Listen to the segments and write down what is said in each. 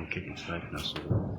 Okay, it's right now. So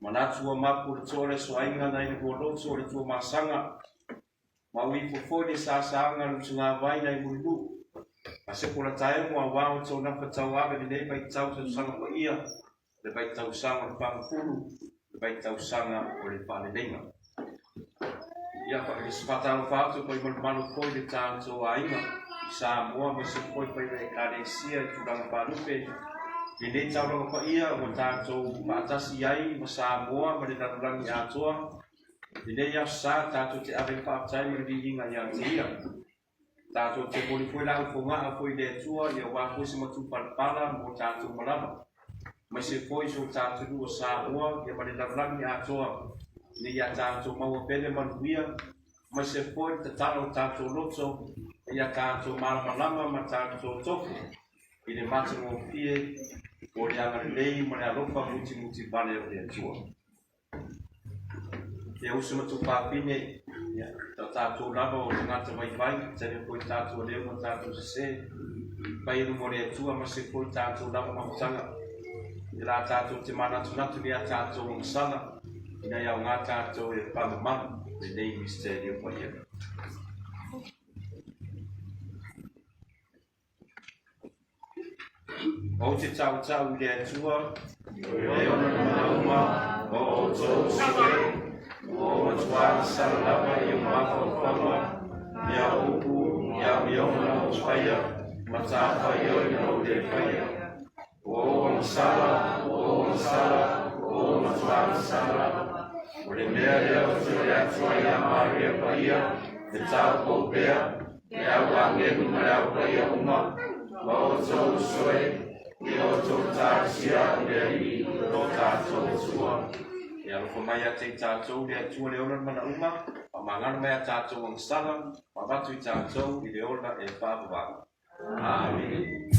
Manatu maku le tole soainga na i boloto le tua masanga. Maui fofone sa saanga lu sunga vai na i mulu. Ase kula tae mo awao to na patau ave ni nei pai tau sa sanga pa ia. Le pai tau sanga le Fagafulu, le pai tau sanga o le pale lenga. Ia pa le spata o fatu pai manu koi le tanto ainga. Samoa ma se koi pai le karesia i tulanga palupe. Ni nei tau langa pa ia o tanto maatasi ai ma Samoa ma le nanulangi atoa. Ni nei asa tanto te ave whaatai ma le vinga ia te ia. Tanto te moni foi la ufonga a foi le tua ia wa foi se matu palpala mo tanto malama. Ma se foi so tanto du Samoa ia ma le nanulangi atoa. Ni ia tanto mau pele manuia. Ma se foi te talo tanto loto ia tanto malama ma tanto tofu. I le mati mo fie o le angare lei ma le alofa muti vale o le atua. Ia usu matu papine, tau tātou lava o ngata mai vai, tene poi tātou leo ma tātou se, pai inu mo le atua ma se poi tātou lava mahutanga. I la tātou te manatu ni a tātou msala, ina iau ngā tātou e Parramatta, le nei misterio pa ia. O te tau tau le atua, e ona mauma, o tō sue, o matua salama i o mawhawhama, ia upu, ia miona o whaia, matawha i o ino le whaia. O masala, o matua sala, o le mea lea o te le atua ia maria whaia, te tau kopea, e au angenu mai au whaia uma, o tō sue, I o tō tāsia lea I o tātou tua. E aloko mai a te tātou lea tua le ona mana uma, pa mangana mai a tātou ang sala, pa watu I tātou I le ona e whāwanga. Amen.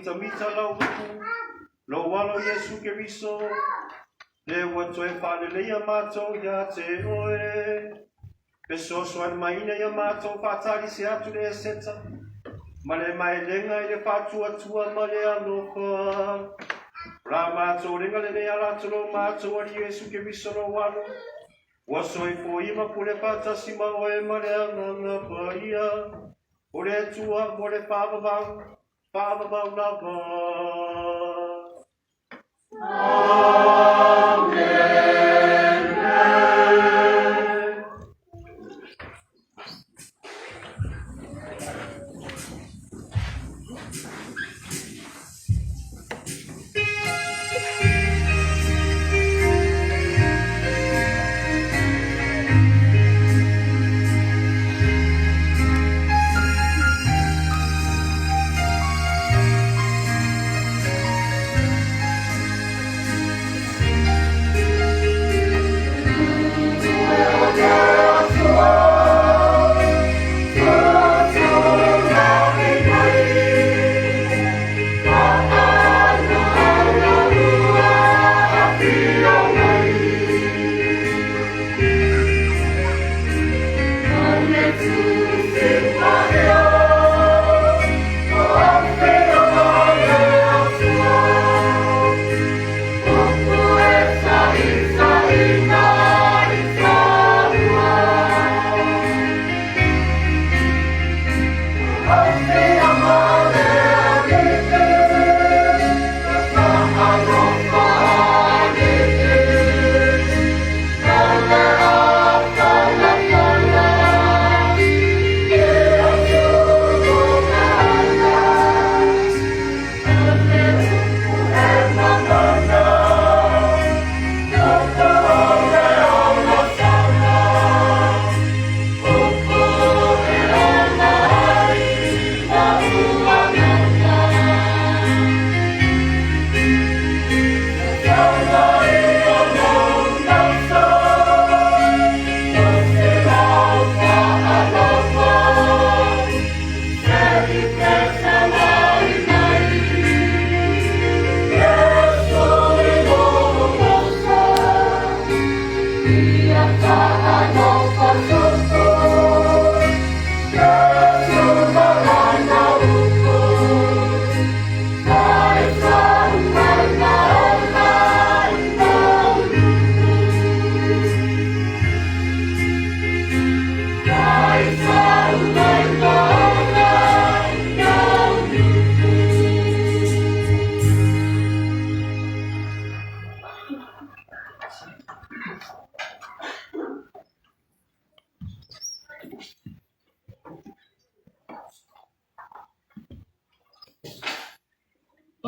Mita lauku, lo walo Yesu Keriso, le wato e whanele ia mato ia te oe, pe sosoan maina ia mato whatari se atu le seta, ma le mai lenga I le whatua tua ma le alofa, ra mato renga le lea latolo mato ari Yesu Keriso lo walo, waso I po ima pule patasi ma oe ma le ananga paia, o le tua mo le whawawang, Father of love. Amen.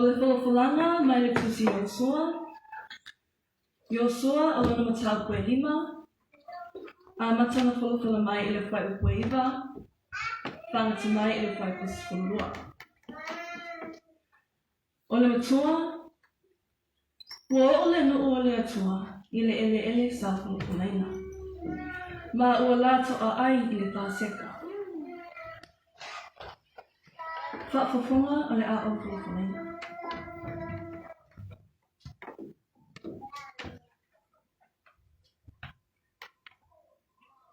O le whalawhalanga mai le tusi Yosua o lona matau koe 5, a matana whalawhala mai i le whai o koe 1, whangata mai i le whai pasi whalurua. O le matua, ua o le nuu o le atua i le ele sa whalawhalaina. Ma ua lato a ai i le pāseka. Whaafafonga o le a o whalawhalaina.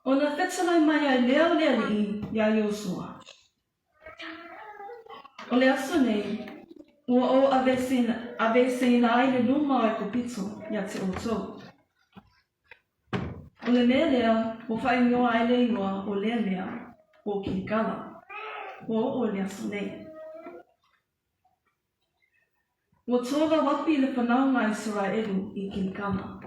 O na whetsalai mai ai leo lea li ia Yosua. O le aso nei, ua o avesina ai le luma o e kopito ia te otou. O le mea lea, o whaingoa ai le ingoa o lea mea o kilikala, o le aso nei. Ua tōra wapi le whanaunga Israelu i kilikala.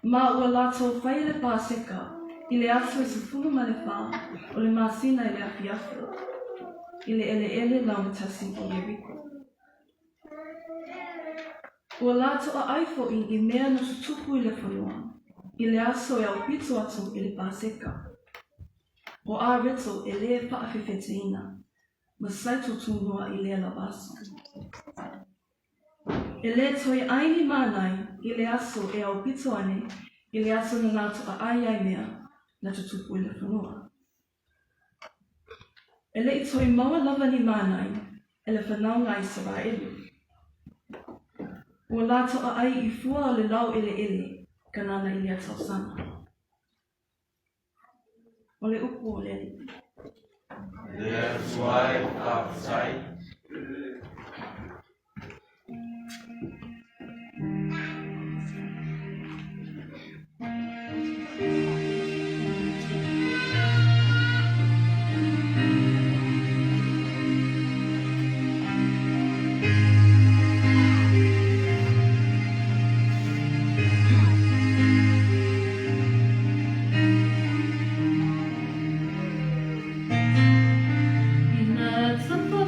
Ma ua lato whai le pāseka i le aso e sufulu ma le wha o le masina i le afiafu, i le ele laumatasi o Yeriko. Ua lato a aifo i mea na tutupu i le whanua, i le aso e au pito atu i le pāseka. O a reto e le whaafewheteina, ma saito tūnua i le lawaso. E le toi aini mānai i le aso e au pito ane, i le aso na nato a ai mea na tutupu i le whanua. E le i toi maua lava ni mānai e le whanaunga Israelu. Ua lato a ai i fua o le lau ele kanana i le atausana. O le upu o le ali. Le suai kapsai. Ina tapo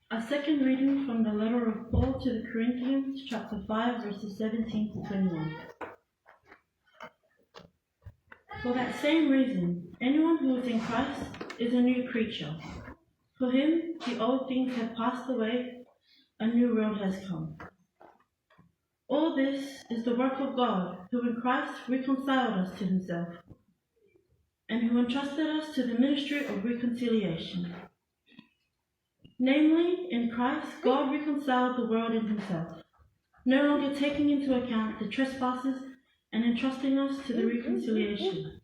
A second reading from the letter of Paul to the Corinthians, chapter 5, verses 17 to 21. For that same reason, anyone who is in Christ is a new creature. For him, the old things have passed away, a new world has come. All this is the work of God, who in Christ reconciled us to himself, and who entrusted us to the ministry of reconciliation. Namely, in Christ, God reconciled the world in himself, no longer taking into account the trespasses and entrusting us to the reconciliation.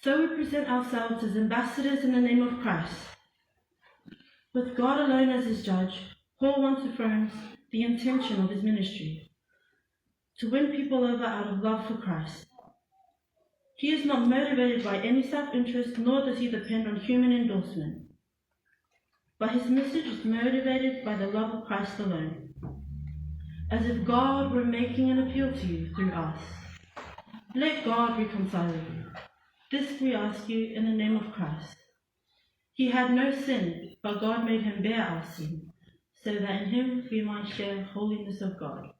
So we present ourselves as ambassadors in the name of Christ. With God alone as his judge, Paul once affirms the intention of his ministry, to win people over out of love for Christ. He is not motivated by any self-interest, nor does he depend on human endorsement. But his message is motivated by the love of Christ alone, as if God were making an appeal to you through us. Let God reconcile you. This we ask you in the name of Christ. He had no sin, but God made him bear our sin, so that in him we might share holiness of God.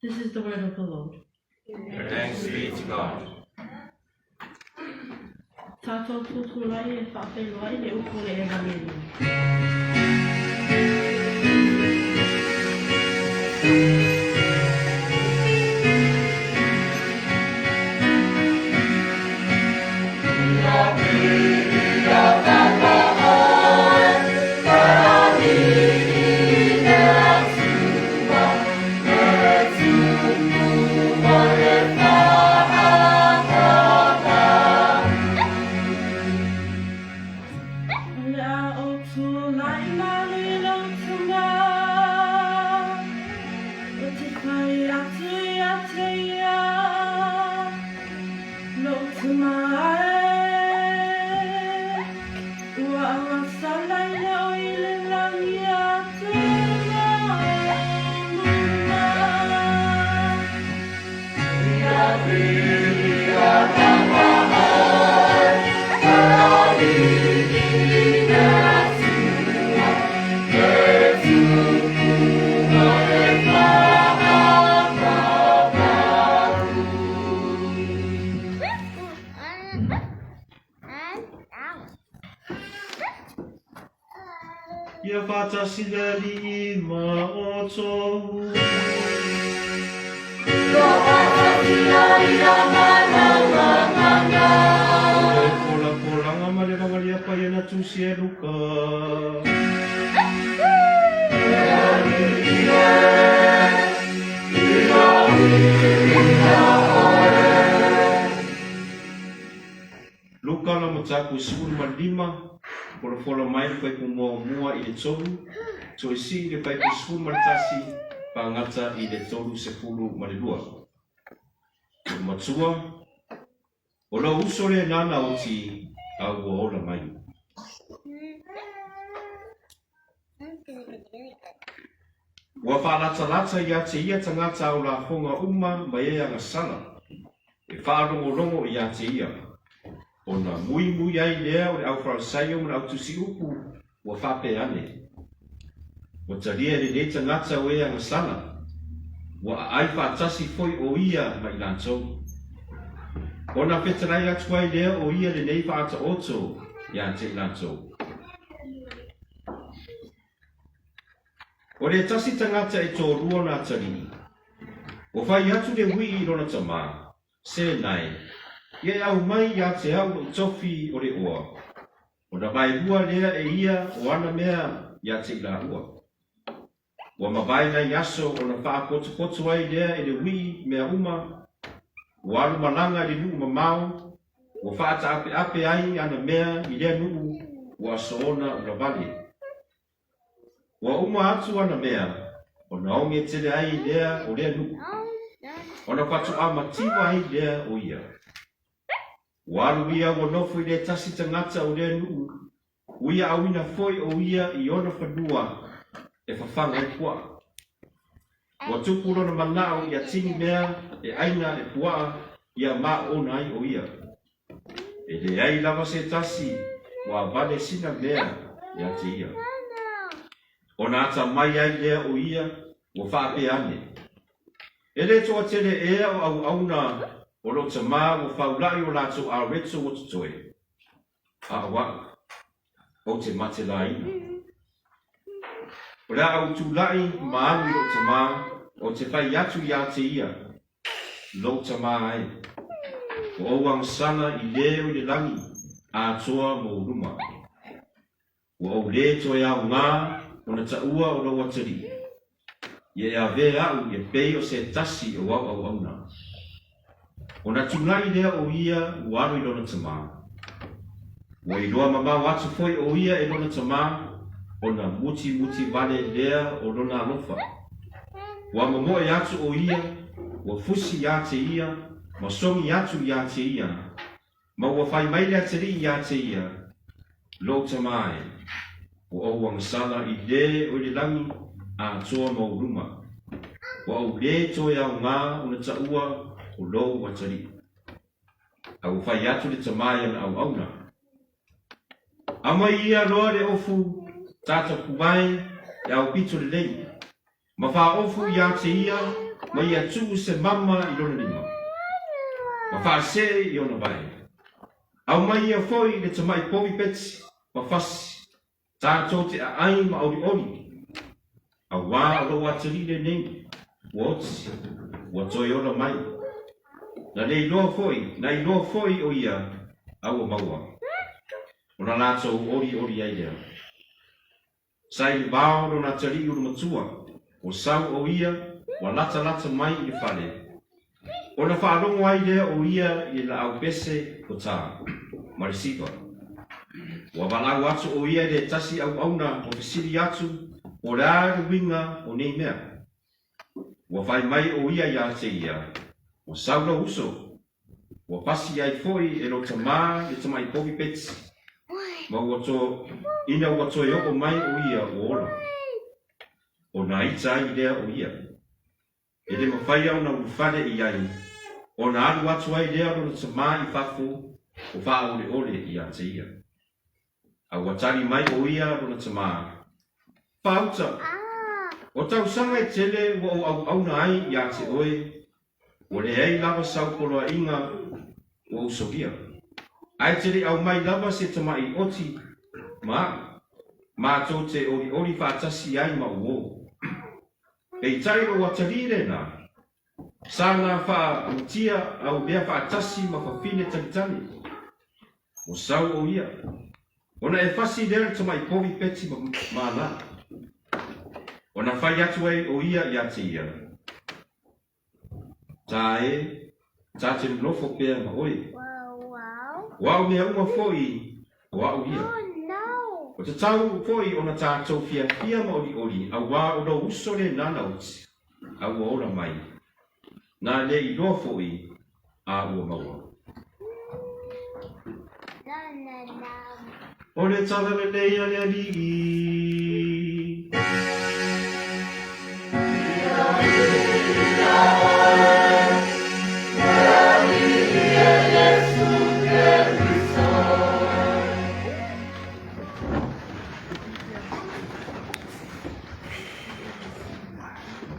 This is the word of the Lord. Thanks be to God. Tātou tūtūrai e whawheluai le upo le evangelia. Ia whātasirari ma o tōhu. Ia whātasirari a mana. Kola kolanga ma le rangaria pai ana tūsi e ruka. Luka la mataku suru ma lima. Por fola mai pai ku mua i le tolu, so e si le pai ku sfu martasi pa ngata i le tolu se fulu ma le lua. O matua, o la uso le nana o ti a ua ola mai. Ua whaalata ia te ia tangata o la honga uma ma e anga sana, e whaalongo ia te ia. O na mui ai lea o le au wharasaio ma au tusi upu ua whape ane. O taria le le tangata o e anga sana, ua ai whaatasi foi o ia ma i lantou. O na whetanai atu ai lea o ia le nei whaata oto ia te i lantou. O le tasi tangata e tō rua nā tarini. O whai atu le hui i rona tamā, se nai, ia au mai ia te au o tofi o le oa. O na vai lua lea e ia o ana mea ia te ila ua. Ua mawai nai aso o na wha potu ai lea e le hui mea uma. Ua alu malanga le nuu mamau. Ua wha ata ape ai ana mea i lea nuu ua soona o na vale. Ua uma atu ana mea, o na onge tele ai lea o lea nuku. O na patu a mativa ai lea o ia. Ua alu ia ua nofo i lea tasi tangata o lea nuku. Uia awina foi o ia i ona whanua e whawhanga e pua. Ua tupu rona manao i a tini mea e aina e pua i a maa ona ai o ia. E le ai lava se tasi ua vale sina mea i a te ia. O na ata mai ai lea o ia ua whaape ane. E le toa tele ea o au auna o lo ta maa ua whaulai o lato a reto o tutoe. A awa o te mate laina. O rea au tūlai maawi o ta maa o te whai atu i a te ia. Lo ta maa ai. O au sana i leo i le langi a toa mo ruma. O au le toa au ngā o na taua o lo watari. Ie a vea au i pei o se tasi o au au auna. O na tūlai lea o ia uaru i lona ta maa. O i loa mamau atu foi o ia e lona ta maa o na muti vale lea o lona alofa. Ua mamoe atu o ia, ua fusi ia te ia, ma songi atu ia te ia, ma ua whai maile atari ia te ia, lo ta mai, o au wangasala i le o le langi a toa mau ruma. O au le toe au ngā o na taua o lo watari. Au whai atu le ta mai ana au auna. Ama ia loa le ofu tata kuwai e au pito le lei. Ma wha ofu ia te ia, ma ia tuu se mama i lona lima. Ma wha se i ona vai. Au mai ia foi le tamai povi peti, ma fasi. Tātou te a ai ma ori ori. Au wā o lo watari le nei, wotsi, watoi ona mai. Na le iloa foi, na iloa foi o ia, au o maua. Ona lātou ori ai lea. Sai le bao no na tari uru matua. O sau o ia, wa lata mai i le whale. O na whaalongo ai lea o ia i la au pese o tā. Marisiva. Wa walau atu o ia le tasi au auna o fisiri atu o le aru winga o nei mea. Wa whai mai o ia ia te ia. O sau na uso. Wa pasi ai foi e lo tamā e tamai povi peti. Ma wato ina wato e o mai o ia o ola. O na ita i lea o ia. E le mawhai au na ufale i ai. O na alu atu ai lea o na tamā i whafo o wha ole i a te ia. A watari mai o ia o na tamā. Whauta. O tau sanga e tele o au na ai i a te oe. O le ei lava sau poloa inga o usogia. Ai tele au mai lava se tamai oti. Ma tō te ori whātasi ai ma uo. E tai o watarire nā. Sāna wha utia au bea whātasi ma whawhine talitani. O sau o ia. Ona e whasi lera tamai povi peti ma nā. Ona whai atu ai o ia i a te ia. Tā tā te nofo pēr ma oi. Wau mea uma foi o au ia. O te tau foi o na tātou fia ma ori a wā o na uso le nana uti. A ua ora mai. Nā le i loa foi a ua maua. O le tala le leia le alii.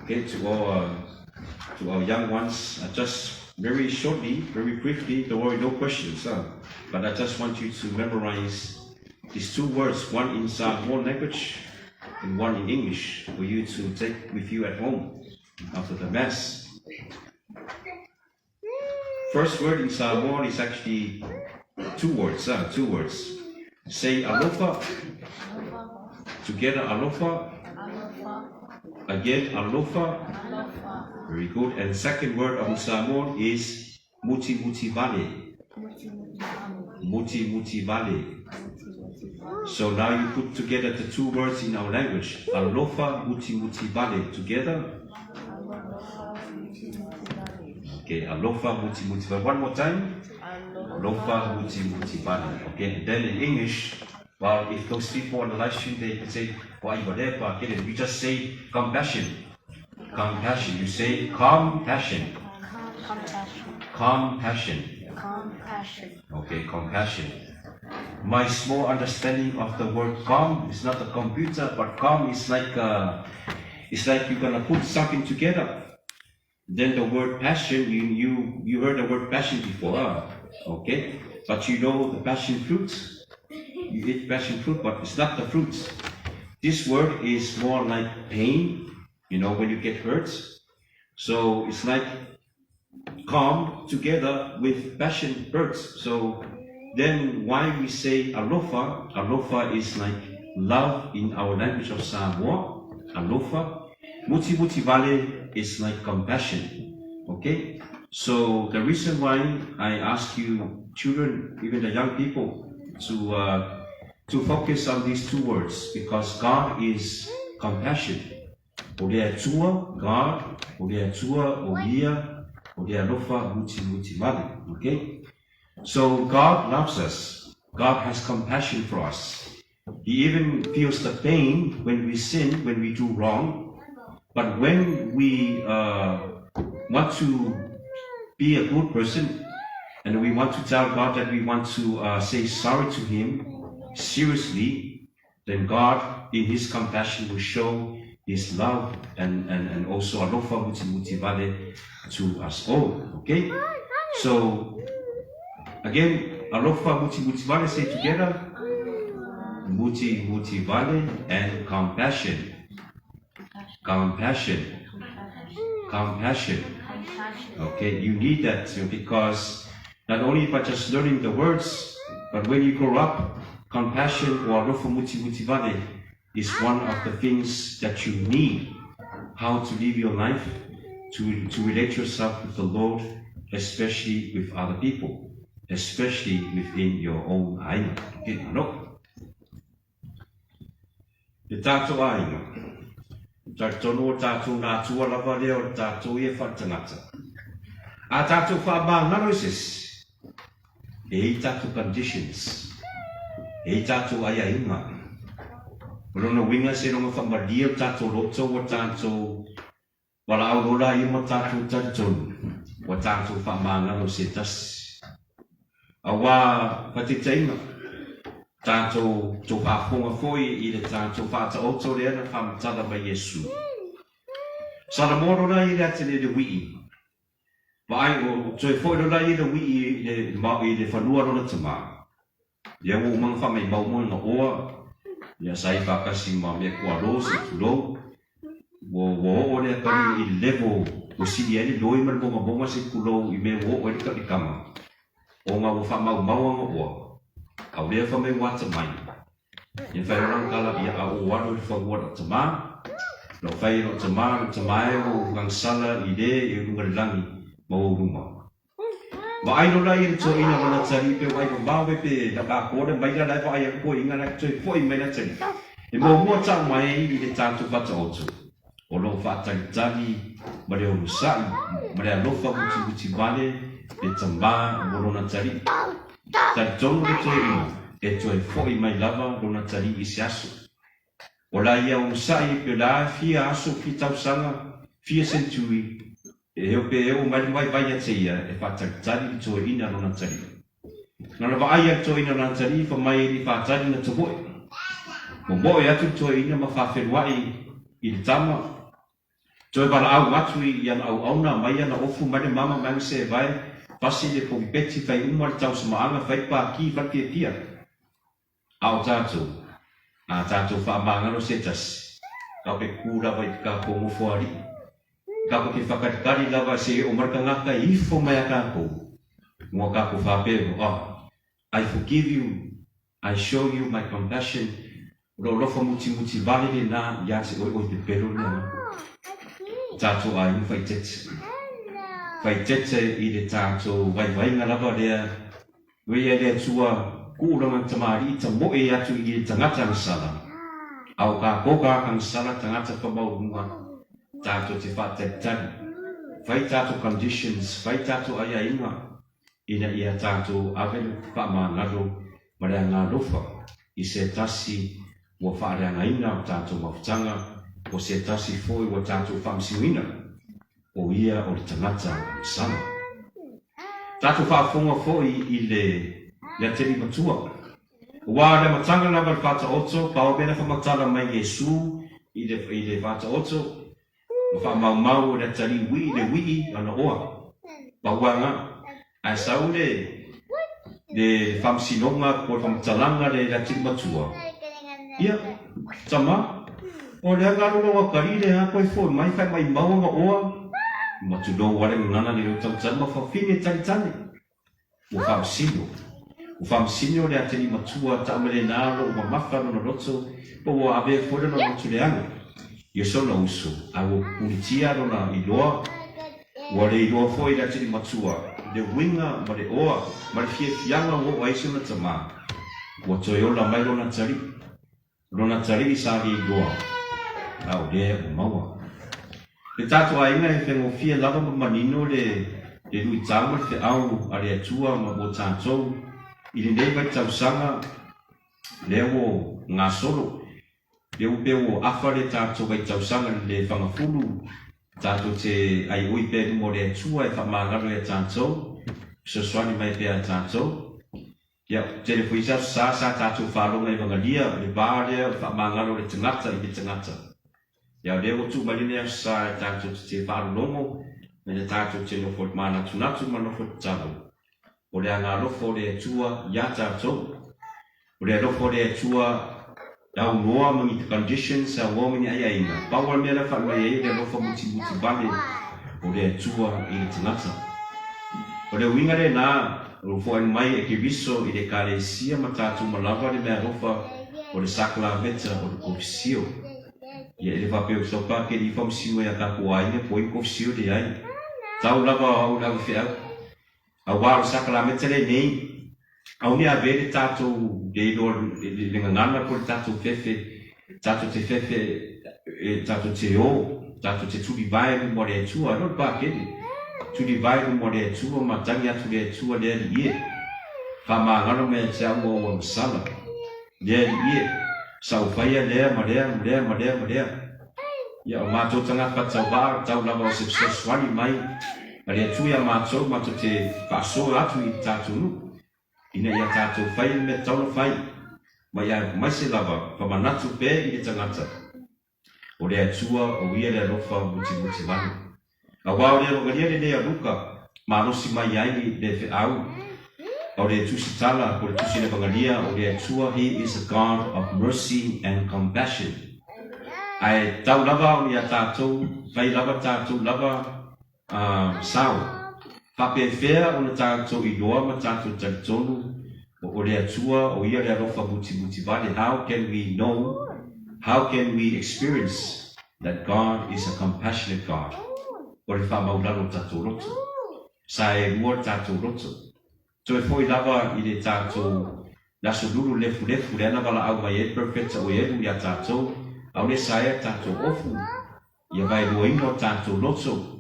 Okay, to our young ones, just very shortly, very briefly, don't worry, no questions, but I just want you to memorize these two words, one in Samoan language and one in English, for you to take with you at home after the Mass. First word in Samoan is actually two words. Say alofa, together alofa. Again, alofa. Very good. And second word of Samoan is muti vale. Muti vale. So now you put together the two words in our language. Alofa muti muti vale together. Okay, alofa muti muti vale. One more time. Alofa muti muti vale. Okay, and then in English, well, if those people on the live stream, they can say, whatever, okay, we just say compassion. Compassion. You say compassion. Compassion. Compassion. Okay, compassion. My small understanding of the word "com" is not a computer, but "com" is like you're gonna put something together. Then the word passion, you heard the word passion before, okay? But you know the passion fruit. You eat passion fruit, but it's not the fruit. This word is more like pain. You know, when you get hurt. So it's like calm together with passion hurts. So then why we say alofa? Alofa is like love in our language of Samoa. Alofa. Muti muti vale is like compassion. Okay? So the reason why I ask you children, even the young people, to focus on these two words, because God is compassion. Olea tua, God, olea tua, olia, olea lofa, muti muti vale. Okay? So God loves us. God has compassion for us. He even feels the pain when we sin, when we do wrong. But when we want to be a good person, and we want to tell God that we want to say sorry to Him seriously, then God, in His compassion, will show His love and also alofa muti muti vale to us all. Okay? So again, alofa muti muti vale, say together. Muti muti vale and compassion. Compassion. Compassion. Okay, you need that because not only by just learning the words, but when you grow up, compassion or alofa muti muti vale is one of the things that you need. How to live your life, to relate yourself with the Lord, especially with other people, especially within your own ainga. Okay, no. Te tātou ainga. Tātono o tātou nā tua lava leo o tātou ia whatangata. A tātou whamāngaro isis. E tātou conditions. E tātou aia inga. Rona winga se ronga whamaria o tātou roto o tātou wala aurora i mo tātou tātou. O tātou whamāngaro se tasi. Awa patitainga. Tātou tō whāwhonga whoi i le tātou whāta oto rea na whamatala mai Yesu. Sara moro na i le atene le wii. Vai o toi whoi rona i le wii i le whanua rona tama. Ia o mga whamai maumona na oa. Ia sai whakasi ma mea kua ro se tulo. Wo o lea kari i level o sidi ane loi mara bonga se kulo i mea wo o e kari kama. O ngā o whamau maua oa. Au lea whamai wata mai. Ia whai orang kala ia au wano i whawua na tamā. Lo whai no tamāe o ngangsala i le e rungarangi ma o ruma. Ma ai no lai i tō ina wana tari pe wai ko mawe pe na kā kōre mai na lai wai a koe inga na tōi poi mai na tari. E mō mua tau mai i le tātou whata otu. O lo whātari tari ma reo rusai, ma rea lofa muti vale e tamā mo rona tari. Tari tonga e tō ina, e tōi whoi mai lava rona tari i se aso. O la ia o musai pe la fia aso ki tau sanga, fia sentui, e heo pe eo mai vai a te ia, e whātari tari i tō ina rona tari. Nana wa ai a tō ina rona tari, wha mai i whātari na tō hoi. Mo moe atu tō ina ma whawhenwai i le tama. Tōi wala au atu i an au auna mai ana ofu mai mama mai se vai, pasi le po peti fai umar tau samaanga fai pa ki fai pia. Au tātou, a tātou whaamangaro se tasi. Kau pe kura vai ka kongo whaari. Kau ke whakatikari lava se o marka ngaka ifo mai a kako. Mua kako whapero, I forgive you, I show you my compassion. Ro lofa muti vale le nā, ia se oi te pero le nā. Tātou a iu whai tete. Whai tete i le tātou vai ngā lava lea. Wea lea tua kuulanga tamari tamo e atu i tangata sala au ka koka kan sala tangata pamaunga tato te whatetani vai tato conditions vai tato aya inga ina ia tato avelu whamangaro marea ngā rofa i se tasi wa whaarea ina o tato mawhtanga o se tasi foi wa tato whamsiwina o ia o le tangata sala tato whaafonga foi i le teri matua. Wa le matanga na val fata oto, pa o bena whamatala mai Yesu i le fata oto, ma wha mau le tari le wii ana oa. Pa wanga, ai sau le whamsinonga ko whamatalanga le teri matua. Ia, tama, o le angaronga wa karire ha koe fo, mai whai mai maunga oa, matudo wale ngana ni reo tautama whawhine tani. O whamsino le ateni matua taamele naro o mamawhano na roto po o awe fore na roto le anga. Ia sona uso, a o punitia rona i loa, o le i loa foi le ateni matua, le winga ma le oa, ma le fie fianga o aiso na tama. O toiola mai rona tari i sari i loa, au lea o maua. Le tato a inga e whengo fia lava ma manino le lui tama le au a le atua ma o tātou, i le nei vai tausanga leo ngā solo. Leo peo afa le tātou vai tausanga le Fagafulu, tātou te ai ui pēru mo le atua e whamangaro e tātou, soswani mai pēa tātou. Ia, te le fuisa sa tātou whalonga i wangalia, le bārea whamangaro le tangata i le tangata. Ia, leo tu maline sa tātou te whalongo, me le tātou te nofo mana tunatu ma nofo tātou. O le anga lofo le atua ia tātou. O le lofo le atua au noa mangi te conditions a womini ai aina. Paua mea la whanmai e le lofo muti vale o le atua i le tangata. O le winga le nā, lofo anu mai e ke riso i le kālesia ma tātou malava le mea lofa o le sakla veta o le kofisio. Ia e le whapeo sopa ke li whamsio e a kako aina po i kofisio le ai. Tau lava au lawa whiau. A wāro sakalameta le nei, au ni a vele tātou le ngangana ko le tātou fefe, tātou te fefe, tātou te o, tātou te tuli vai mo le atua, no pa kene, tuli vai mo le atua, ma tangi atu le atua le ali ie, whamangano me te au o masala, le ali ie, sau whaia lea, ma lea, ia o mātou tanga patau wāro, tau lava o se swani mai, ale tuia mātou te whaaso atu i tātou nu. Ina ia tātou whai me tauna whai. Ma ia maise lava, whamanatu pē i le tangata. O le atua o ia le rofa muti manu. A wā o le rongalia le lea ruka, ma anosi mai ai le whiau. O le tusi tala, o le tusi le pangalia, o le atua, he is a God of mercy and compassion. Ai tau lava o ia tātou, whai lava tātou lava, sao pape fea ona tātou i loa ma tātou taritonu o le atua o ia le alofa muti vale. How can we know, how can we experience that God is a compassionate God? O le whamaulano tātou roto, sa e mua tātou roto. So e foi lava i le tātou laso lulu lefu le ana wala au mai e perfecta o e ia tātou au le sae tātou ofu ia vai lua ino tātou roto.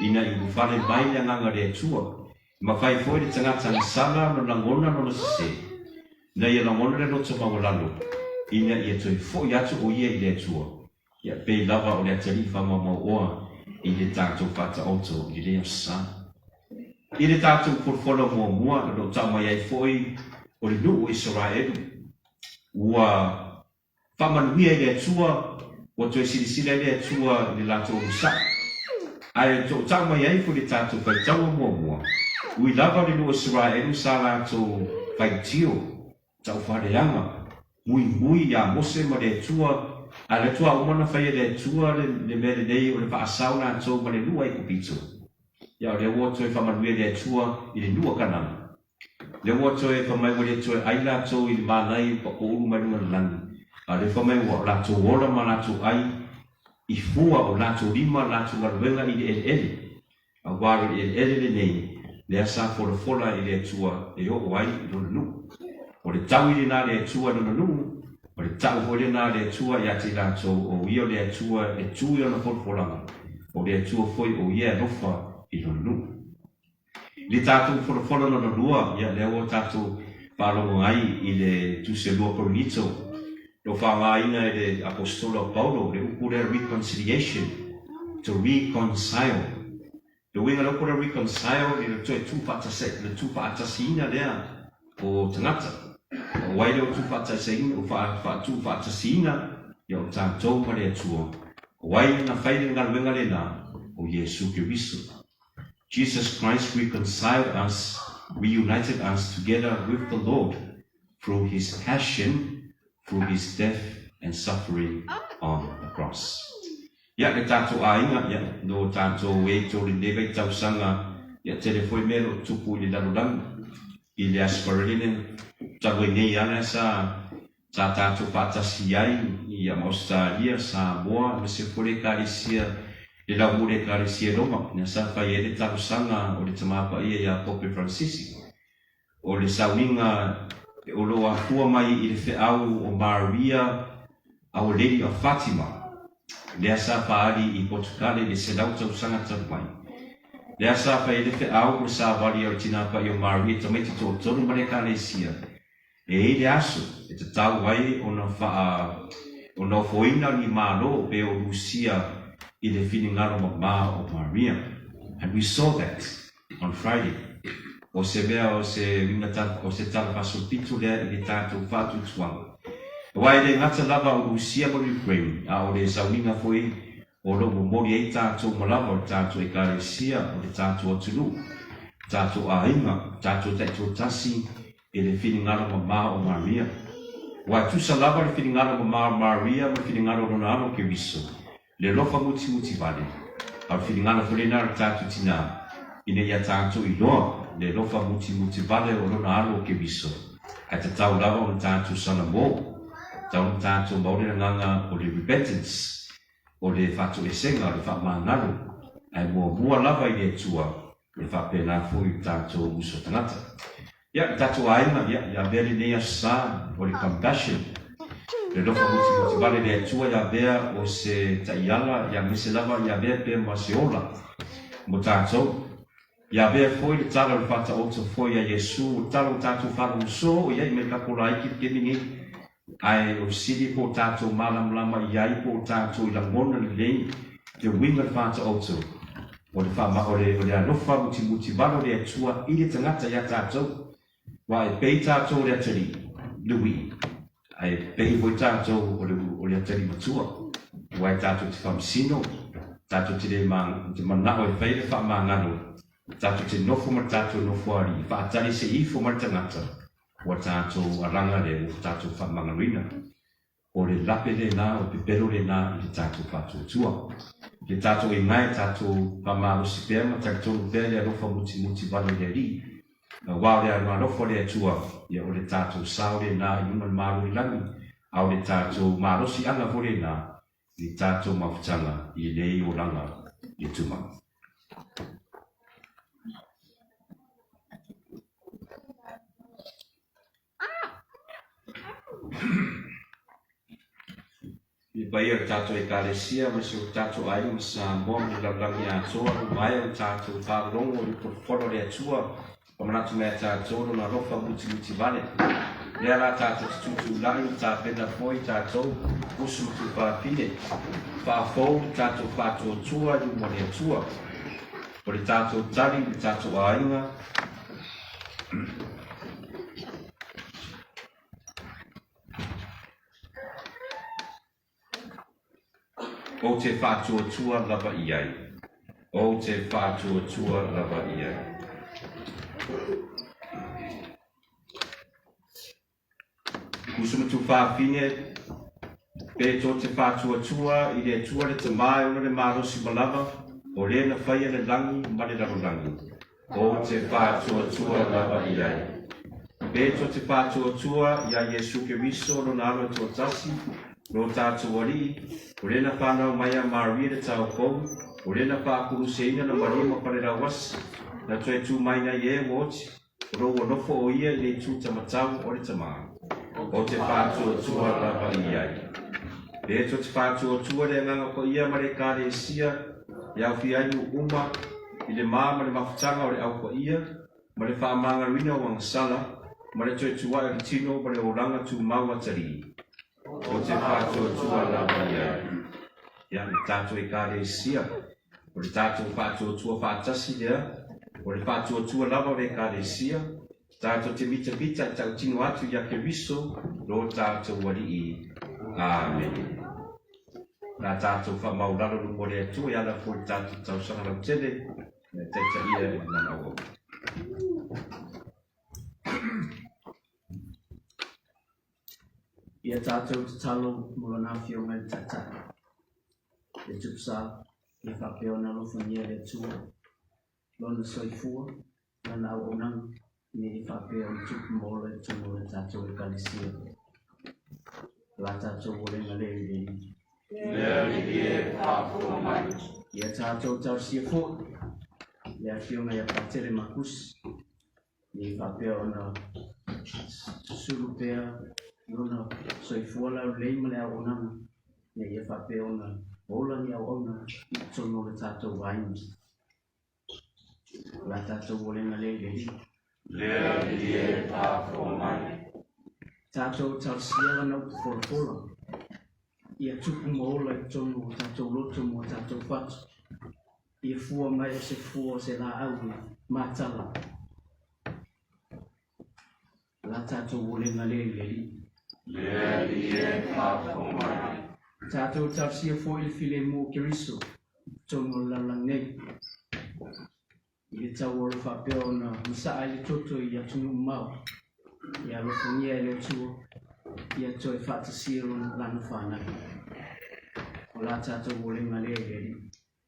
Ina i whare mai le nganga le atua. Ma whai foi le tangata ni sala no langona no se. Na ia langona le roto mawalalo. Ina ia toi foi atu o ia i le atua. Ia pei lava o le atari whamamau oa i le tātou whata auto i le asa. I le tātou porfola mua no tau mai ai foi o le nuu Israelu. Ua whamanuia i le atua o toi silisila i le atua i le lato o musa. Ai to tau mai ai fo le tātou whai tau mua. Ui lava le nua Israelu sa lātou whai tio, tau whareanga. Mui ia mose ma le tua, a le tua umana whai le tua le mele nei o le whaasau lātou ma le nua i kupito. Ia o le ua toi whamanuia le tua i le nua kanana. Le ua toi whamai le toi ai lātou i le mānai pa o uru mai nua lani. A le whamai ua lātou ora ma lātou ai, I fua o lātou lima lātou ngaruenga i le ele. A wāro i le ele le nei, le asa fola i le atua e o ai i lona nu. o le tau i le nā le atua nunu, o le tau ho le nā le atua ia te rātou o ia le atua le tui ona polpolanga, o le atua foi o ia lofa i nunu. Le tātou wholawhola no lua, ia leo o tātou whālongo ai i le tuse lua koronito, no whāngā inga i le apostola o Paulo, le upure reconciliation, to reconcile. Le winga loko le reconcile i le toe tūwhātasina lea o tangata. O waile o tūwhātasina, o tūwhātasina, ia o tātou ma le atua. O waile na whaile ngā wenga le nā, o Yesu Kiriso. Jesus Christ reconciled us, reunited us together with the Lord through his passion, through his death and suffering on the cross. Ia le tātou ainga, ia no tātou e tō le nega i tausanga, ia tele foi mero tupu i le lalulangu, i le asparelene, tawe nei ana sa tātou pātasi ai, i a Australia, Samoa, me se fore kāresia, le laumure kāresia Roma, na sa whai e le tausanga o le tamapa ia Pope Francis. O le sauninga o loa hua mai i le whiau o Maria, au Lady of Fatima, lea sa whaari i Portugale le se lau tausanga tarumai. Lea sa whai le whiau o sa wari au tinapa i o Maria tamaiti tō tonu mare kāresia. E le aso, e te tau wai o na wha o na foina ni mālo pe o Lucia i le whiningaro ma o Maria. And we saw that on Friday. O se mea o se ringata o se tala pasopitu lea i le tātou whātu tuanga. Wai le ngata lava o Lucia mo Ukraine, a o le sauninga foi o lo mori ei tātou malava o tātou e kāresia o le tātou atulu. Tātou a inga, tātou tātou tasi e le whiningaro ma o Maria. Wai tusa lava le whiningaro ma o Maria mo whiningaro no na ano ke viso. Le lofa muti vale. A whiningaro fulena le tātou tina. Ine ia tātou i loa. Le lofa muti vale o lona alo ke viso. Ai te tau lava o le tātou sana mō. Tau le tātou maure nganga o le repentance. O le whātu e senga, o le whamāngaru. Ai mua lava i le tua. Le whapena fui tātou uso tangata. Ia, tātou ainga, ia vele nea sa o le compassion. Le lofa muti vale le tua ia vea o se taiala, ia mese lava ia vea pe maseola. Mo tātou. Ia vea foi le tala le whata o te foi a Yesu, tala o tātou whalu so, ia i me kapola iki ke mingi, ai o siri po tātou malamlama iai po tātou i la ngona le lei, te winga le whata o te, o le alofa muti valo le atua i le tangata ia tātou, wa e pei tātou le atari, lui, ai pei voi tātou o le atari matua, wa e tātou te whamsino, tātou te le manao e whai le whamangano, tātou te nofo ma tātou nofo ari, whaatari se ifo ma tangata, wa tātou aranga le o tātou whamangarina, o le lape le nā, o pepero le nā, i le tātou whātou tua. Le tātou e ngai tātou whamaro si pēr, ma tātou pēr le arofa muti valo le ri, wao le arofa le atua, ia o le tātou sao le nā, i una maro i langi, au le tātou maro si anga vo le nā, i tātou mawhtanga, i lei o langa, i tuma. I bai o tātou e kāresia, ma se o tātou ai ma Samoan i laulangi atoa, mai o tātou whārongo i porfolo le atua, o manatu mea tātou na rofa muti vale. Lea la tātou te tutu langi, tā pena foi tātou, usu tu whāpine, whāfou tātou whātou atua, i mo le atua, o le tātou tari, le tātou ainga, o te whātua lava i ai. O te whātua lava i ai. Kusuma tu whāpine, pe tō te whātua i le tua le te mai o le marosi malava, o le na whaia le langi ma le larolangi. O te whātua lava i ai. Pe tō te whātua i a Yesu Kiriso no nālo tō tasi, no tātou wari, o le na whanau mai a Maria le tau kou, o le na whākuru seina na marima pare rauasi, na toi tū mai na ie woti, Ro no fo ia le tu tamatau o le tama. O te pātua tua lava iai. Le to te pātua tua le nganga ko ia ma le kāre sia. Iau fiainu uma i le mā ma le mafutanga o le au ko ia. Ma le whaamanga ruina o sala. Ma le toi tua e tino ma le oranga tu maua tari. O te pātua tua lava iai. Ia le tātua i kāre sia. O le tātua pātua tua whātasi lea. O le pātua tua lava ve kāre sia. Tātou te mita pita tau tino atu ia ke riso, lo tātou wali i. Amen. Nā tātou wha mauraro lu more atu, e ala fōi tātou tau sanga lau tele, me teita ia e nana o. Ia tātou te talo mula nā whio mai tata. E tupsa, e whapeo na lofa nia le tua. Lona soifua, nana o onang. Ni whapea o tupu mola e tumu e tātou e kalisia. La tātou o renga le rei. Lea li e whāpua mai. Ia tātou tau sia fō. Lea whionga ia patere makusi. Ni whapea o na surupea. Lona soifua lau leima lea o nana. Ni ia whapea o na ola ni au ona. I tono le tātou waini. La tātou o renga le rei. Lea li e whāpua mai. Tātou talsia lana o te wholapola. Ia tupu mola e tonu o tātou loto mo tātou whatu. Ia fua mai o se fua o se la au mātala. La tātou o lenga le li. Lea li e whāpua mai. Tātou talsia fo il file mo kiriso. Tonu lalang nei. Ia tau o le whapeo na masaa le toto i atunu mau. Ia lofungia le tua. Ia toi whatasia lana whanai. O la tātou o lenga le li.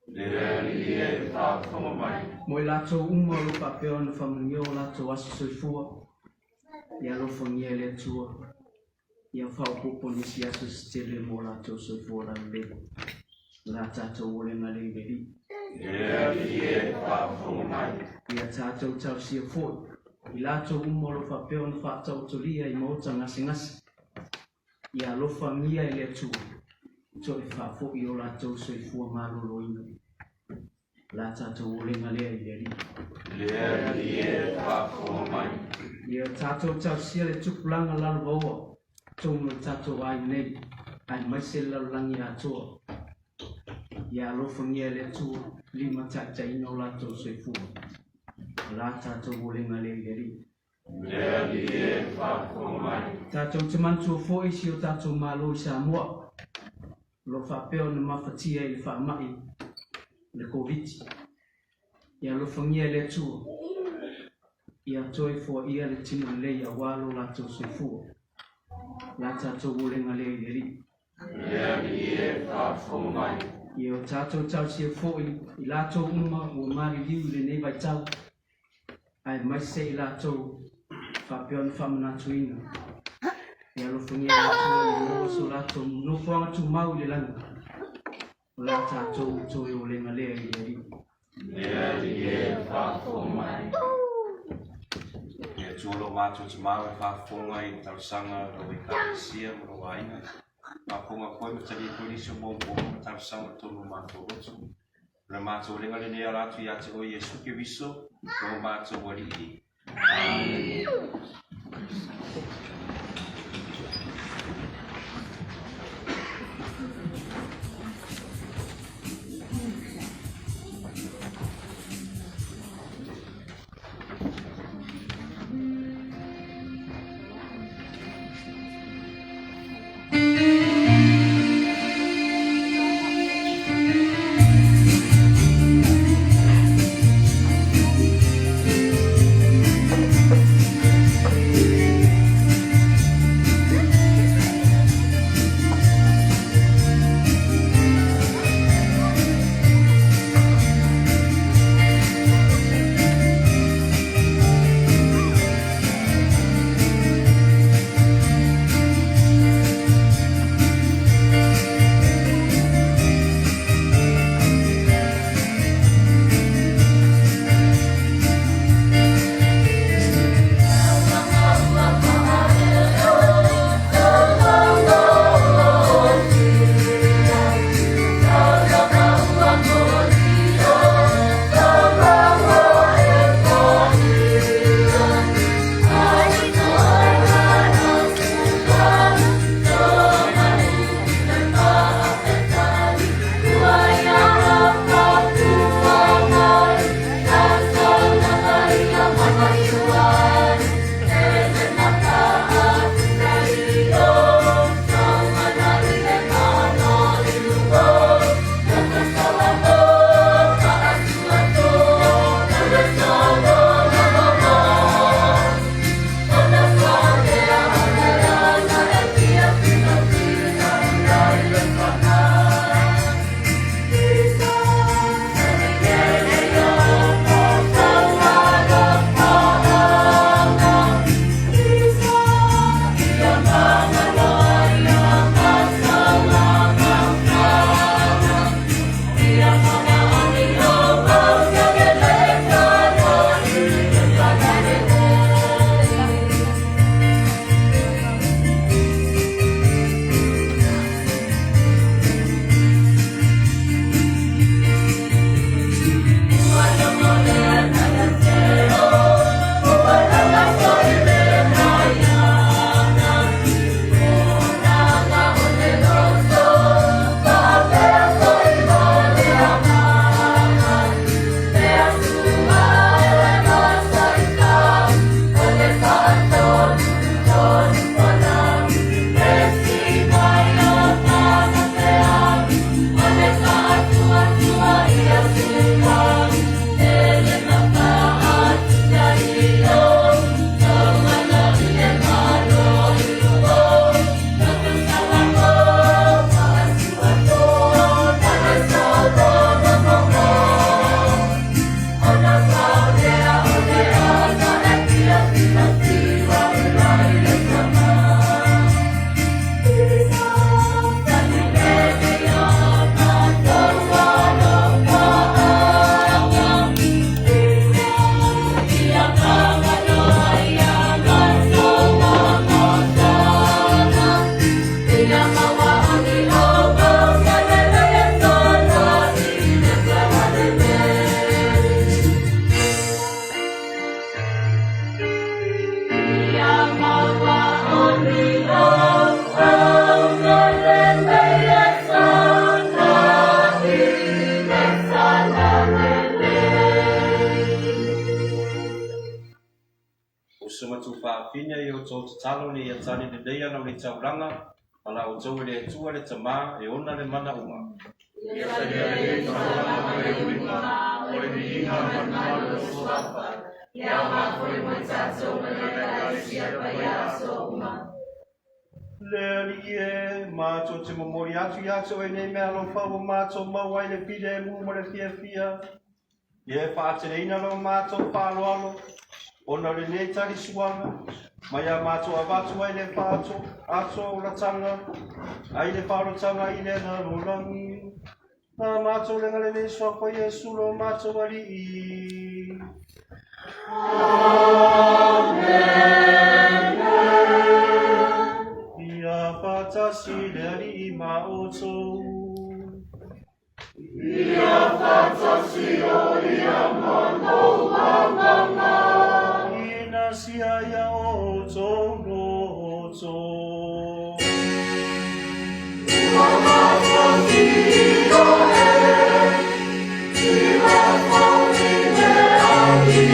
Lea li e whāpua mai. Mo i lato uma lo whapeo na whamangio o lato aso soifua. Ia lofungia le tua. Ia whaupopo nisi aso stele mo lato soifua lana le. La tātou o lenga le li. Lea li e whāpua mai. Ia tātou tau sia fōi. I lato umolo whapeo na whātau tolia i mauta ngasi. Ia alofa mia i lea tua. To e whafo i o lato soifua marolo ina. La tātou o lenga lea i leri. Lea li e whāpua mai. Ia tātou tau sia le tupulanga lalo vaua. Tono tātou ai nei. Ai maise lalangi atoa. Ia alofa mia i lea tua. Lima tata ina o lato soifua. La tātou o lenga le leri. Lea li e whāpua mai. Tātou te mantua fōi si o tātou mālo i Samoa. Lo whapeo na mawhatia i le whaamai. Le COVID. Ia lo whangia le tua. Ia toi fō ia le tino lei a walo lātou soifua. La tātou o lenga le leri. Lea li e whāpua mai. Ia o tātou tau sia fōi i lātou uma o mari liu le nei vai tau. Ai mai se i lātou whapeo na whamanatu ina. Ia lo whangia le tua i loa so lātou no whanga tu mau le langa. O la tātou toi o lenga lea i leri. Lea li e whāpua mai. E tuolo mātou te mawe whaafonga i tausanga o i kāresia mo waina. Whaafonga koe me tari polisi o mōmō me tausanga tonu mātou roto. Re mātou renga le nea rātu i ate o Iesu ke viso, o mātou wali i. Amen. whaafinia i o tō te talo ni a tani de deia na o ni tauranga, ala o tō le tua le tamā e ona le mana uma. Ia whaia e whaama e uima, o le mihinga manmaru o suapa. Ia mafoi mo tātou manaka e sia pai aso uma. Le alie, mātou te momori atu i ato e nei mea lo whawa mātou mawai le pide e mu mo le fia fia. Ie whaatene ina lo mātou whaaloalo, ona le nei tari suanga, mai a mātou avatu ai le whaato, ato o la tanga, ai le whaarotanga i le na rolangi. Nā mātou le ngale nei soapa Iesu lo mātou ali i. Amen. Ia patasi le ali i maoto. Ia patasi o ia mano mama. Ina sia ia oto noto. Ia patasi o e, ia patasi le ali.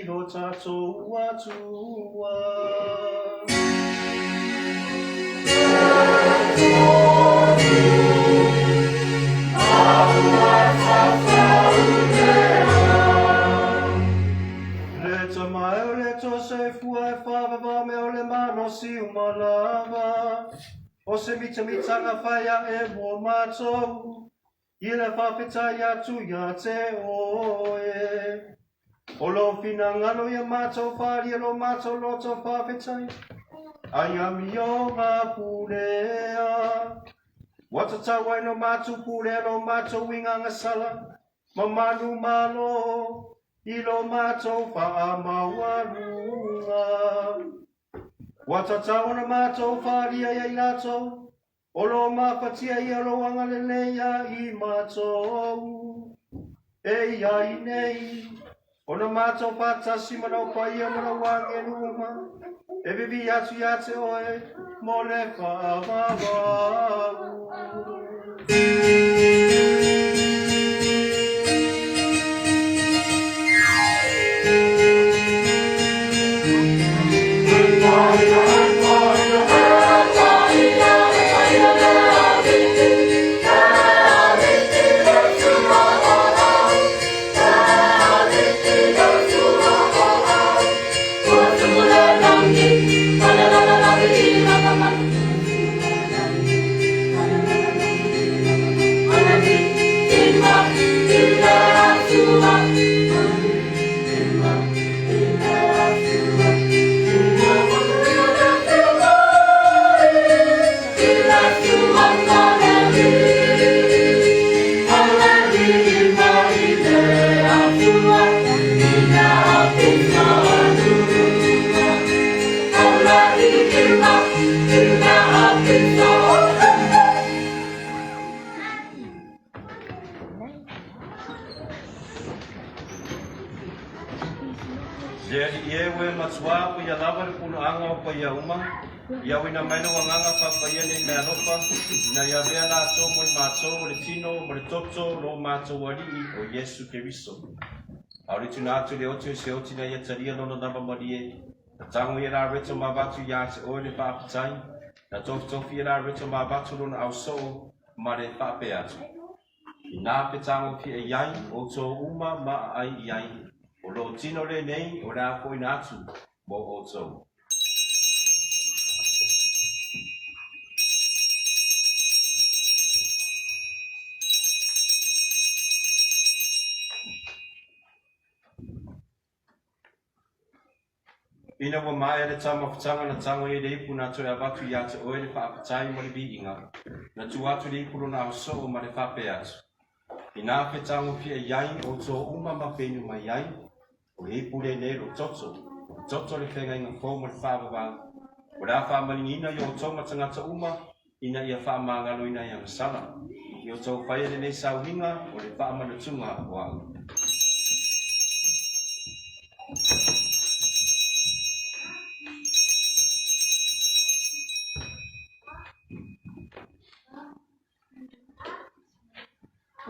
Lo tatou atua. Le tamae o le tose fua e whawava me o le mano si umalava. O se mitamitanga whaia e mo mātou. I le whawhetai atu ia te oe. O lo fina ngano ia mātou whāria lo mātou loto whawhetai. Ai ami o ngā pūrea. Watatau ai no mātou pūrea lo mātou winga ngasala. Mamanu malo. I lo mātou whaamawarunga. Watatau na mātou whāria ia i lato. O lo mawhatia ia lo angalelea i mātou. E ia i nei. Ona mātou pātasi mana o paia mana wange numa. E vivi atu ia te oe, mo le whaamawau. Matua ia lava le punuanga o paia uma. Ia wina maino wanganga whapaia nei mea ropa. Na ia rea la so mo i mātou o le tino, mo le toto, lo mātou alii o Iesu Keriso. Aure tuna atu le otu se oti na ia taria nono nama marie. Na tango ia la reto ma vatu ia se oe le whaapitai. Na tofi ia la reto ma vatu lona au so ma le whaape atu. I nā petango ki e iai, o tō uma ma ai iai. O lo tino le nei o rā koe nātu mo o tō. Ina wa mai le tama whatanga na tango e reipu na toi avatu i ate oe le whaapatai mo le bi inga. Na tu atu reipu na o so ma le whape atu. I nā whetango pia iai o tō uma ma whenu mai iai. O reipu le ne ro toto. Toto le whenga inga fō mo le whaawawang. O rā whaamalingina i o tō matangata uma. Ina ia whaamangalo ina ia masala. I o tō whaia le nei sauhinga o le whaamanatunga o au.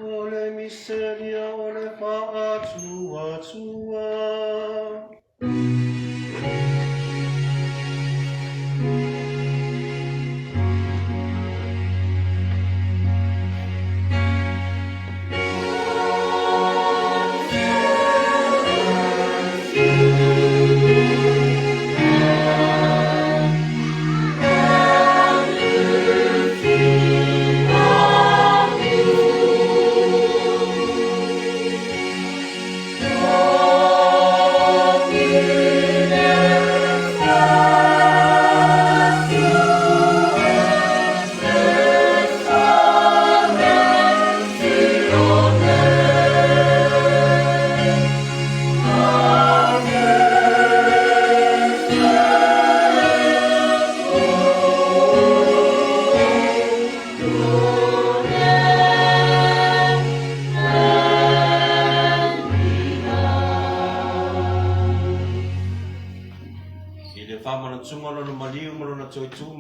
Ole miseria, ole whaatua.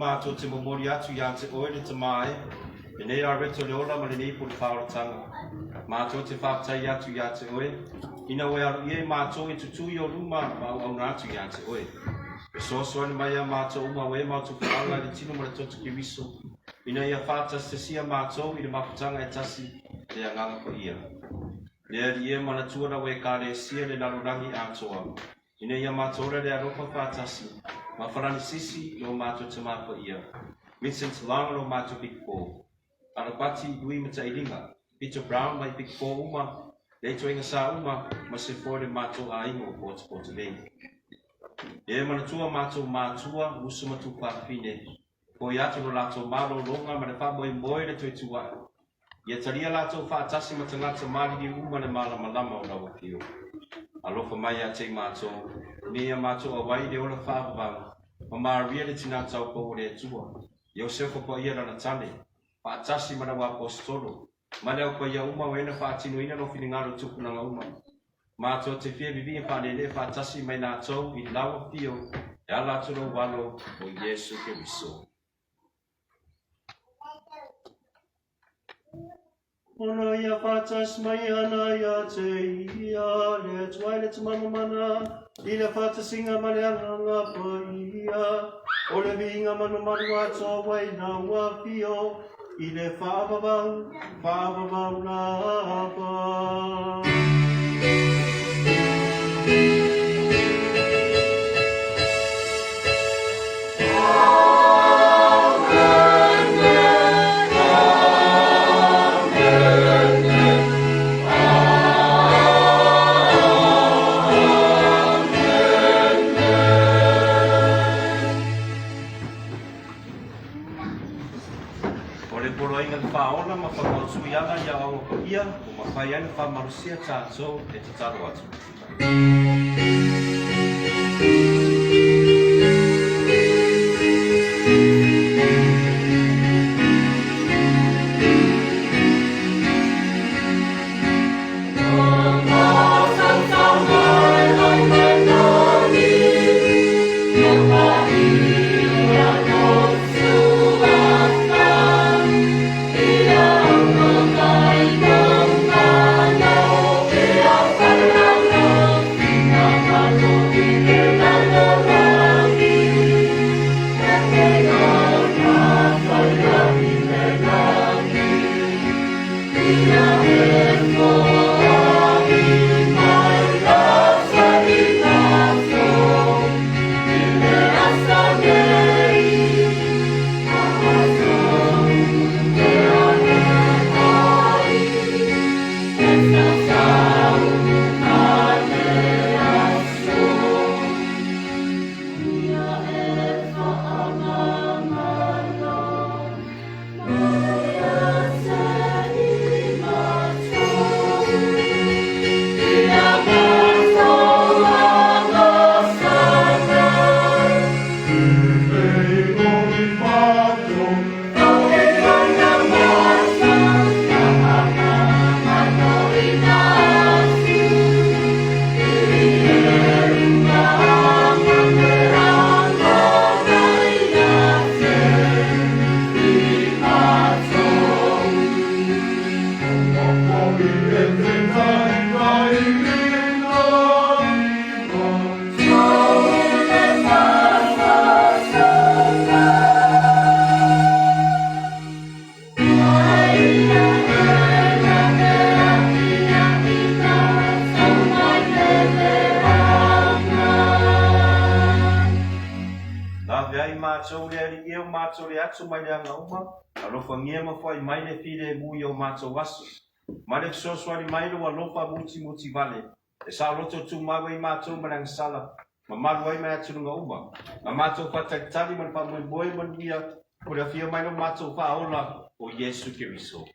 Mātou te momori atu ia te oere te mai, e nei a reto le ola ma le nei po le whaoratanga. Mātou te whaatai atu ia te oe, ina oe aru ie mātou e tutui o ruma au atu ia te oe. E soa ni mai a mātou uma oe mātou whaanga le tino ma le toto ki riso, ina ia whaatas te sia mātou i le maputanga e tasi le anganga ko ia. Lea li e mana tuana oe ka le sia le nalurangi atoa, ina ia mātou le aropa whaatasi, ma wharani sisi lo mātou te mātua ia. Vincent Langa lo mātou Big 4. Arapati Dui Mata Iringa. Peter Brown mai Big 4 uma. Leito inga sa uma ma se fore mātou a ingo o Port Lane. E manatua mātua usu matu pāpine. Po i atu no lātou mālo longa ma le whamoe moe le toi tua. Ia taria lātou whaatasi ma tangata māli ni uma le māla malama o lawa pio. Alofa mai a te mātou. Mea mātou a wai le ola whaapawang. Ma maria le tina tau po le tua. Iosefo po ia rana tane. Whaatasi mana wa apostolo. Ma leo po ia uma wena whaatino ina no whilingaro tuku nanga uma. Mātou te whia vivi e whanele whaatasi mai nā tau i lawa pio. E ala tolo walo o Yesu Keriso. Ono ia whātas mai ana ia te ia, le tuai le te mana, i le whātasinga ma le aranga pa ia, o le vinga manu ato wai na wapio, i le whaavavau lapa. Ia o ia o mawhai ane whamarusia tātou e te taro atu. Yeah. La vei mātou le ali o mātou le atu mai le anga uma. Alofa ngia mawhai mai le fide mui o mātou asu. Ma le soswari mai lo alofa muti vale. E sa loto tu mawe mātou manang sala. Ma malu ai mai atu nga uma. Ma mātou patatali man pa mwoi man ia. Kura fia mai no mātou pa aola o Yesu Kiriso.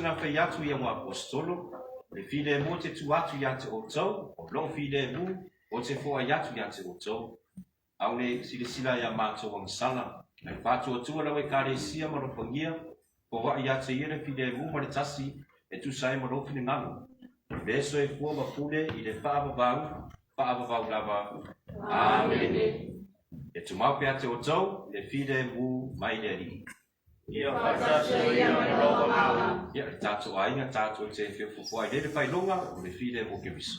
Na fe yatu ya apostolo le fide mo te tu atu ya te oto o lo fide mu o te fo yatu ya te oto au le sila ya mato wang sala ai patu o tu la we kare sia mo ro pangia o wa ya te yere fide mu mo le tasi e tu sai mo ro fine ngalo le so e fo ba pule i le pa ba lava amen e tu mau pe ate oto le fide mu mai leri. Ia whakatau ia me roa mawa. Ia tātou ainga, tātou te whiawhiwhua. I rere whai longa, o le whire mo Kiriso.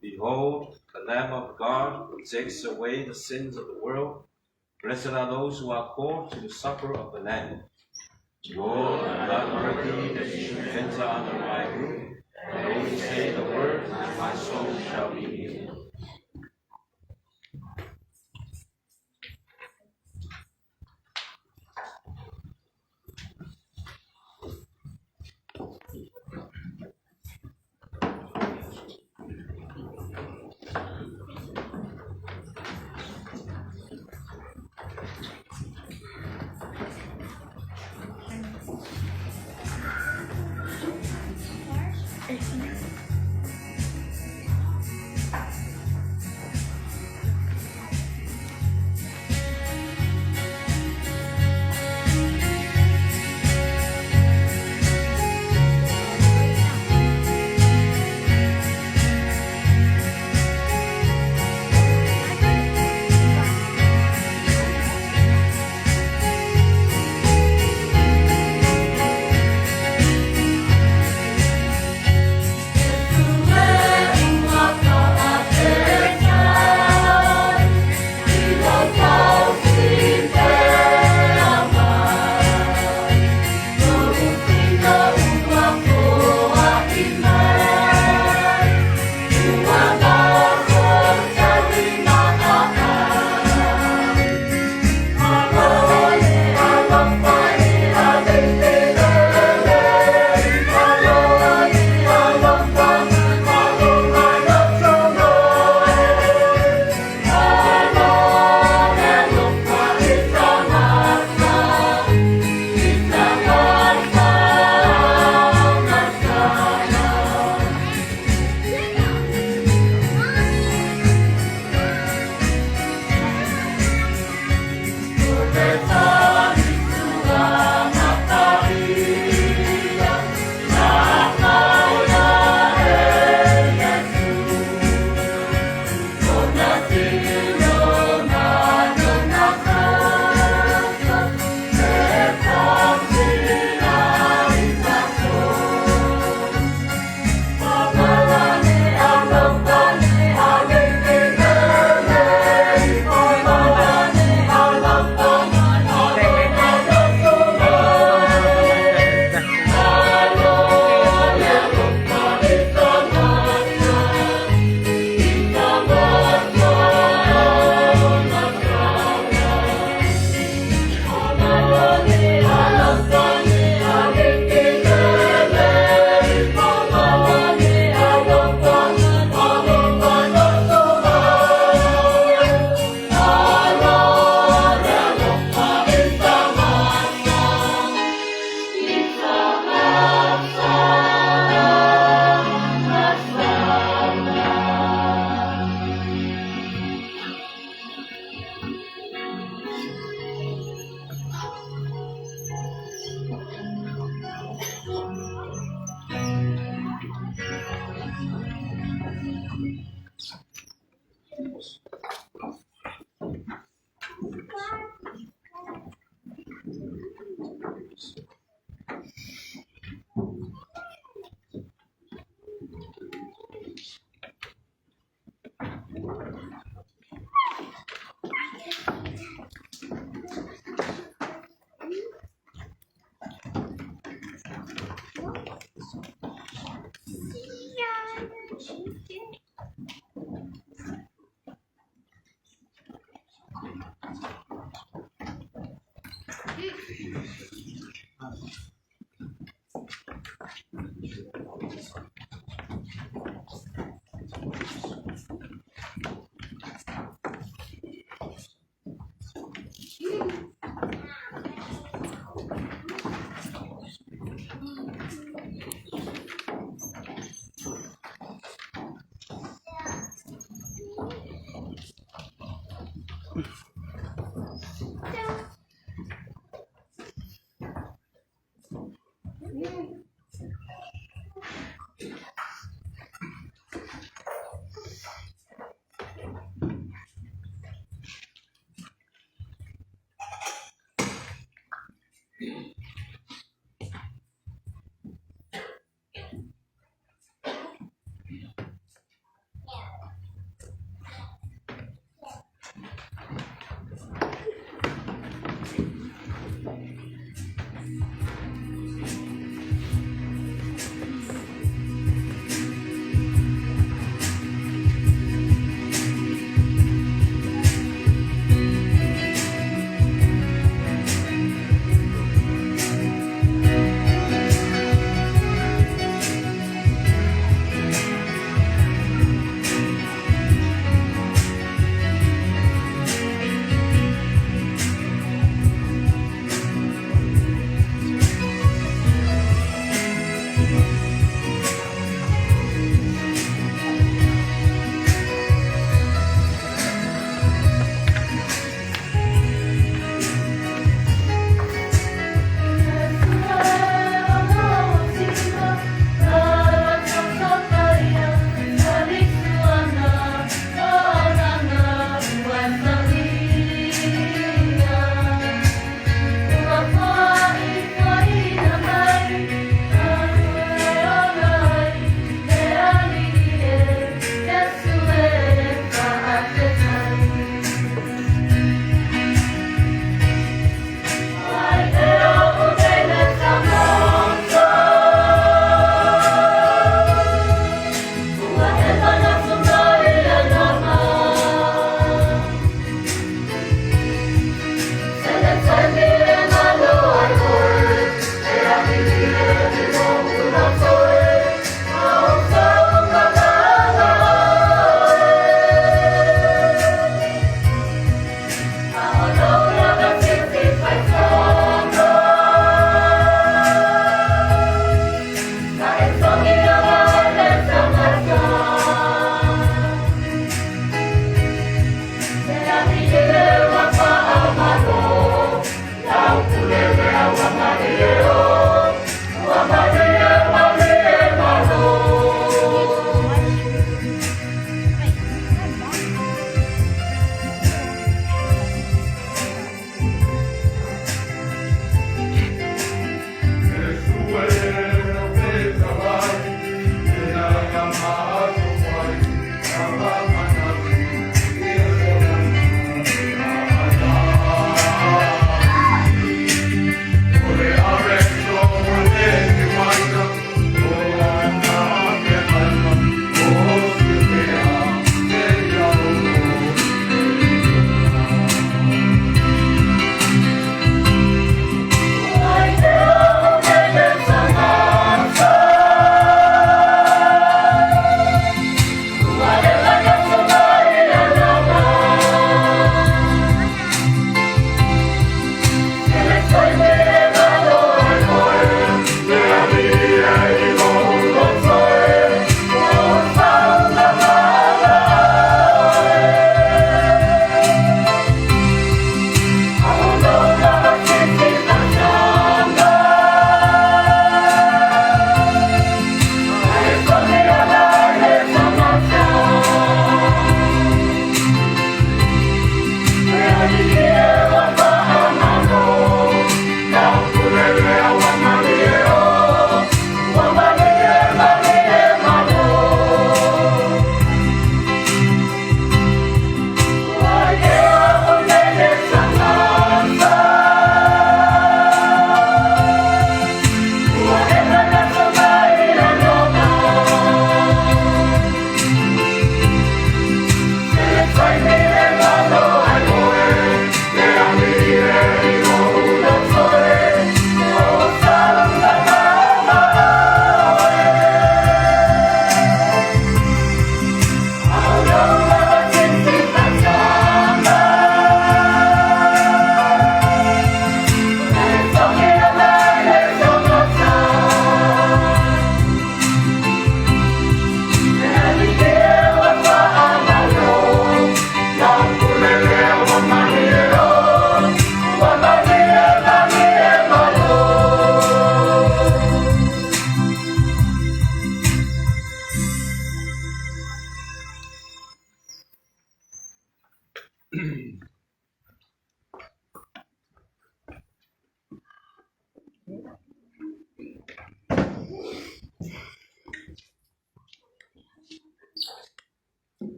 Behold, the Lamb of God who takes away the sins of the world. Blessed are those who are called to the supper of the Lamb. Lord, I'm not worthy that you should enter under my roof, but only say the word, and my soul shall be healed.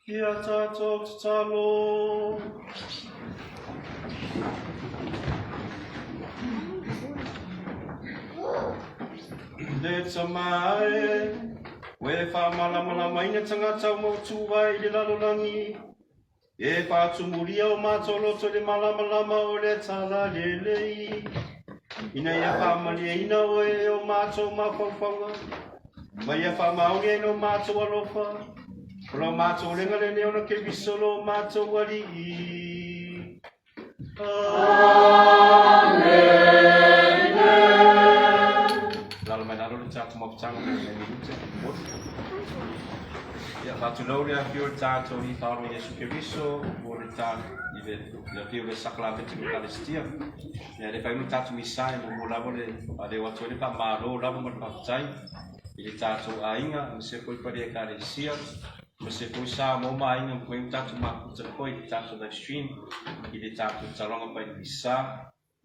Kia tātou te talo. Le tamae, we whamalama ina tangata o mautuwai le lalolangi. E whātumuria o mātoloto le malama o le tala lelei. Ina ia whamalia ina oe o mātou mawhawhanga. Mai ia whamaunga ina o mātou alofa. Kola mātou renga le neona ke visolo mātou alii. Amen. Lalo mai nalo le tātou mawhtanga le minute. Ia whātulau rea whio le tātou i whaaro Iesu Keriso, o le tātou i le whio le saklamenti le Palestia. Ia le whainu tātou misai mo lavo le ale watu le pa mālo lavo mo le whawtai. I le tātou ainga, me se koi pare e kāresia. Me se koi sā mo ainga mo koi tātou makuta koi i tātou live stream. I le tātou talonga pa i misa.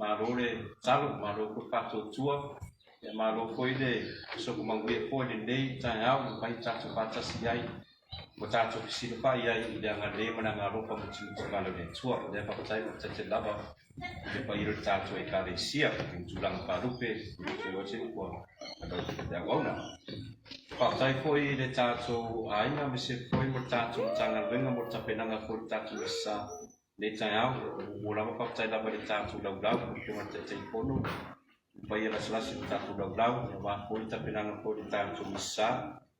Mālo le talo, mālo koi pato tua. Ia mālo koi le soko mangue koi le nei tai au, mai tātou patasi ai. Mo tātou pisino pa iai i le anga le mana ngā ropa mo tinu tukalo le tua. Le papatai mo te lava. Le pa iro tātou e kāresia. Mo tūlanga pārupe. Mo te ote kua. Le awauna. Papatai koi le tātou ainga. Me se koi mo tātou tanga wenga mo tapenanga koi tātou isa. Le tai au. Mo lama papatai lava le tātou laulau. Mo te te ipono. Pa ira selasi le tātou laulau. Wa koi tapenanga koi le tātou isa.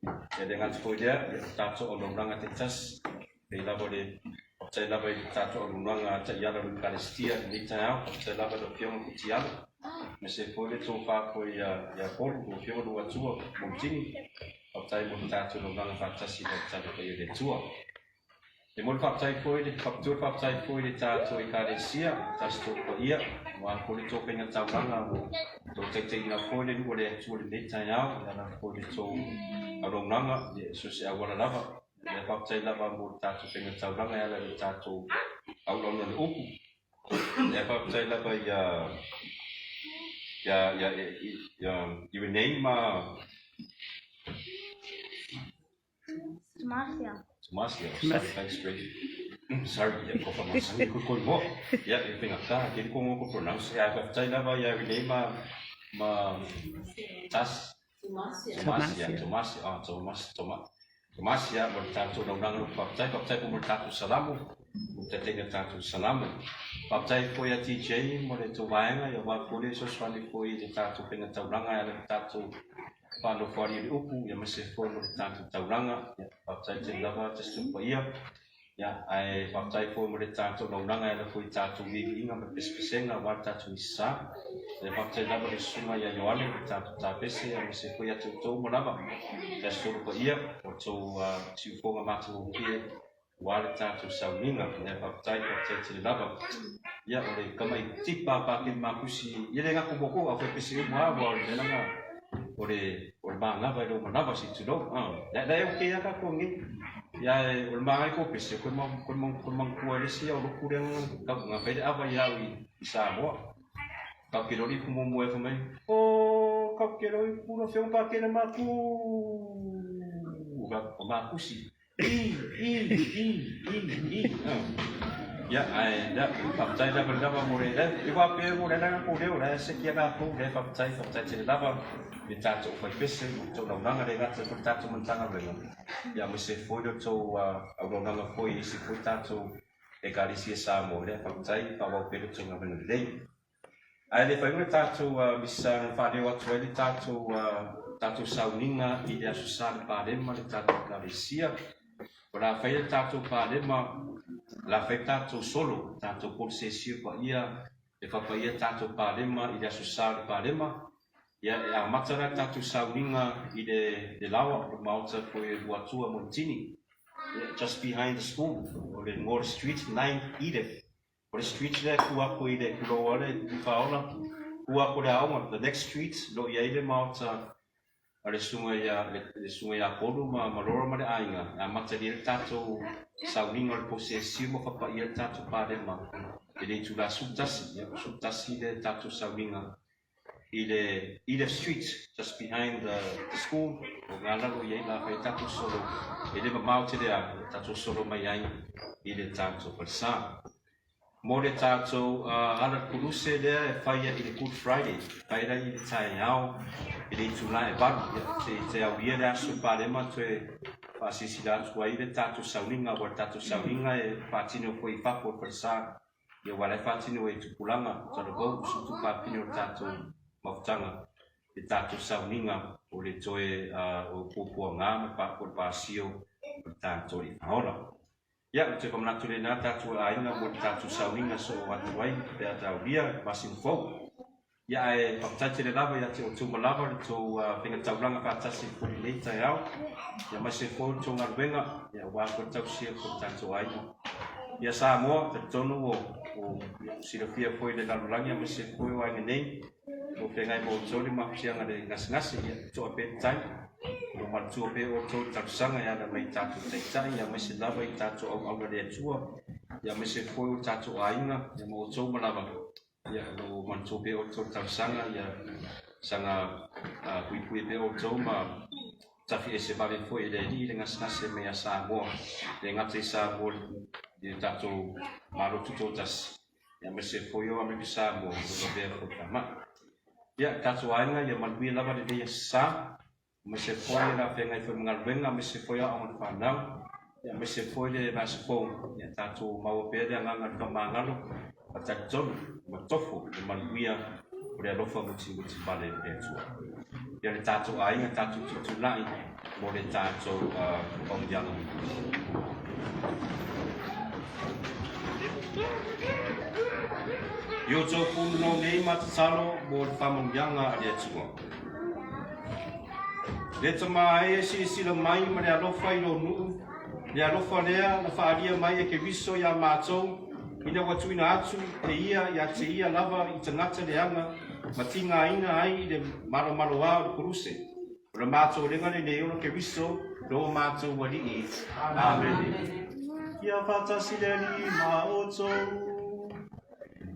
E le ngati koi lea, le tātou o loranga te tas. E lava le, tai lava i tātou o loranga ta iala le Palestia, ni tai au, tai lava le pionga ki tiala. Me se koi le tō whākoi ia kolu, o pionga lua tua, montini. O tai mo tātou loranga whātasi le tātou kai le tua. E mo le whātai koi le, whātai koi le tātou i kāresia, tas tō ko ia. Wa ko le tō penga tauranga o tō teitei na koi le lua le atua le nei tai au, ia ko le tō aronanga so se awara lava le whaktai lava mo tātou penga tauranga ala le tātou auranga le upu le whaktai lava i renei ma Tomasia sorry ya kofa masang ko ko mo ya e penga ka ke ko ngo ko pronounce ya whaktai lava ya renei ma Tomasia, mo tātou naunanga o whaptai po mo tātou salamu, mo te tenga tātou salamu. Whaptai po ia TJ, mo le tō waenga, ia wākore soswani po i le tātou penga tauranga, ia le tātou whāno whari i upu, ia mase po mo le tātou tauranga, whaptai te lava, te stupa ia. Ia, ai whaptai po mo le tātou naunanga, ia le po i tātou wigi inga, me pespesenga, wā tātou isa. Le whaptai lava le sunga ia Ioane, le tātou tāpese, ia mase po ia tūtou mo lava. Te stupa ia, o tō tiuponga mātou o pia, wā le tātou sauninga, le whaptai te lava. Ia, o le kamai tipa pāke mākusi, ia le ngako moko, a whepese i mua, wā le nanga, o le māngava i lo manava si tu lo. Le e oke aka kongi. Ia o le māngai ko pese, koe mangkua lesi au loku renga, ngā whaide awa i au i Samoa. Kau ke rori kumo mua e whamai. O, kau ke rori pura whiong pākene māku. O mākusi. Ia, ai, da, whaptai lava mo re, i wapea mo re nanga ko reo, re se kia ngā ko, re whaptai te lava. Me tātou whai pese, tō naunanga re ngata, tō tātou mantanga renga. Ia, me se whoiro tō auroranga whoi, isi whoi tātou e kārisi e Samoa, re whaptai, whawau pero tō ngā renga rei. Ai, le whainga tātou misa whāreo atu e le tātou sauninga i le aso sāle pārema, le tātou kārisia. O la whaile tātou pārema, la whai tātou solo, tātou polsesio pa ia, e whapaia tātou pārema i le aso sāle pārema. Ia e a matara tātou sauninga i le lawa o mauta koe Watua Montini. Just behind the school, o le Ngore Street, 9 Edith. O le street le kua koe le kuloa le whaola. Kua koe le aonga, the next street, lo ia i le mauta a le sunga ia polu ma marora ma le ainga. A matari le tātou sauninga le posesio ma whapa i le tātou pārema. E le tula sutasi le tātou sauninga. i the streets just behind the school. O ngā lalo i la whai tato solo. E le mamau te rea, tato solo mai ai i le tato palisa. Mo le tato ala kuruse lea e whaia i le Good Friday. Whaira i le tae au, i le itula e baru. Te au ia le aso pārema tue whaasisi la atu ai le tato sauninga, wa tato sauninga e whaatino koe i papo palisa. Ia wale whaatino e tupulanga, tano gau usutu pāpino tato mafutanga. Le tato sauninga o le toe o pupua ngā ma papo pāsio o tato i whaola. Ia, te pamanatu le nā tato ainga mo le tato sauninga so atu ai, pe atau lia, masin fau. Ia e whakataite le lava, ia te o tūma lava, le tō whenga tauranga whātasi kuri leita e au. Ia masin fau tō ngā ruenga, ia wākua tau sia ko tato ainga. Ia Samoa, te tonu o silafia foi le lalulangi, ia masin fau o ainga nei. O whengai mo tōri makusianga le ngasi, ia tō a pe tai. O matua pe o tō takusanga ia na mai tātou taitai, ia mai se lava i tātou au le atua, ia mai se foi o tātou ainga, ia mo tō malawa. Ia o matua pe o tō takusanga, ia sanga pui pe o tō ma tafi e se vale foi le li le ngasngase me a Samoa. Le ngate i Samoa i tātou marotu tōtas. Ia mai se foi o Amerika Samoa, o pe o Parramatta. Ia tātou ainga, ia manuia lava le leia sa. Me se foi la whengai whi mga ruenga, me se foi a awan whanau. Ia me se foi le nasa fōu. Ia tātou maua pēre anganga ka māngalo. A tātou tonu, ma tofu, le manuia, o le alofa muti pale e tua. Ia le tātou ainga, tātou tutulai, mo le tātou paungianga. Io tō punu no nei matatalo, mo le whamungianga a le tua. Le tama e sila mai ma le alofa I lo nuu. Le alofa lea na whaaria mai e ke wiso ia mātou. Ina watuina atu e ia te ia lava I tangata leanga. Ma tinga ina ai I le maro wā o le kuruse. O le mātou renga le neono ke wiso. Lo mātou wali I. Amen. Ia whatasi le li ma o tōu.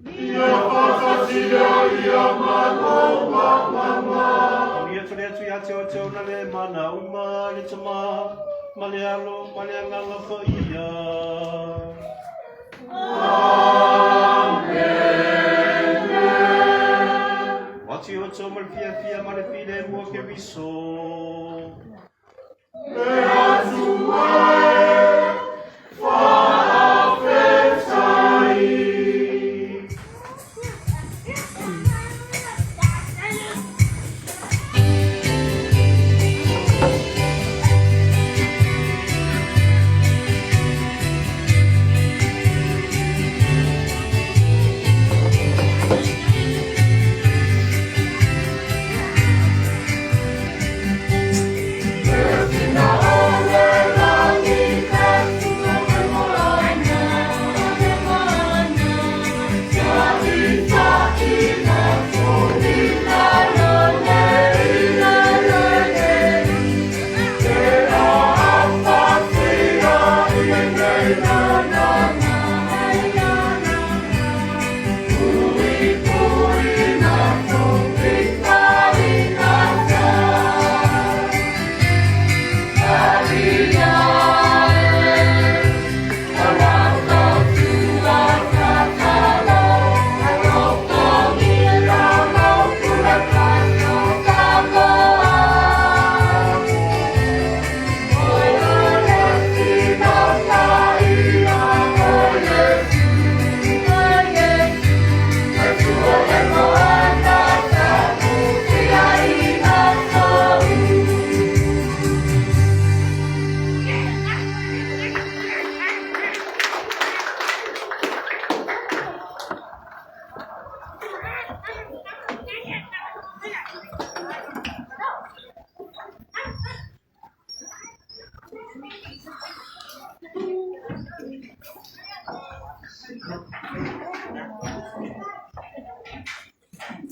Ia whatasi le ia ma. Ia tole atu ia te o te ona le mana uma le tama, ma le alo, ma le anganga wha ia. Amen. Wati o tō mal fia ma le file mua ke wiso. Le atu ai, whaafetai.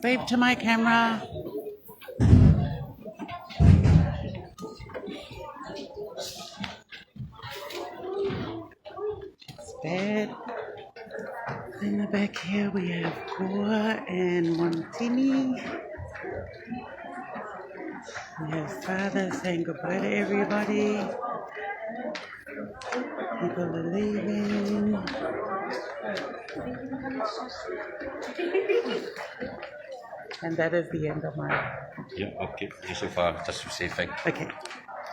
Wave to my camera. Bed. In the back here we have Goa and Montini. Yes, Father, saying goodbye to everybody. People are leaving. And that is the end of my. Ya, oke. Yesu fa tasu se fek. Okay.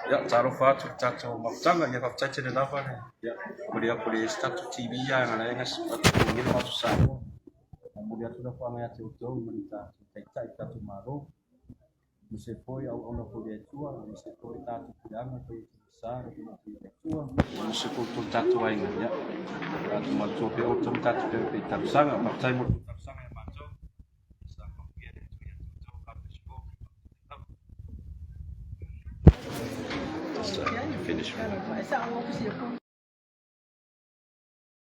Ya, taro fa tu tato mafutanga ya fa tato de lava ne. Ya, kulia statu TV ya ngana ngas ngil ma tu sa. Mulia tu da fa nga te uto mulita tai tatu maro. Mse foi au ona kulia tua, mse foi tatu kulianga te sa ke tua. Mse ko tu tatu ai ya. Tatu ma tu pe o tu tatu pe tatu sanga, ma tai mo tatu sanga ya ma tu. Sa ko kia de tu ya tu ka pe spo. Finish.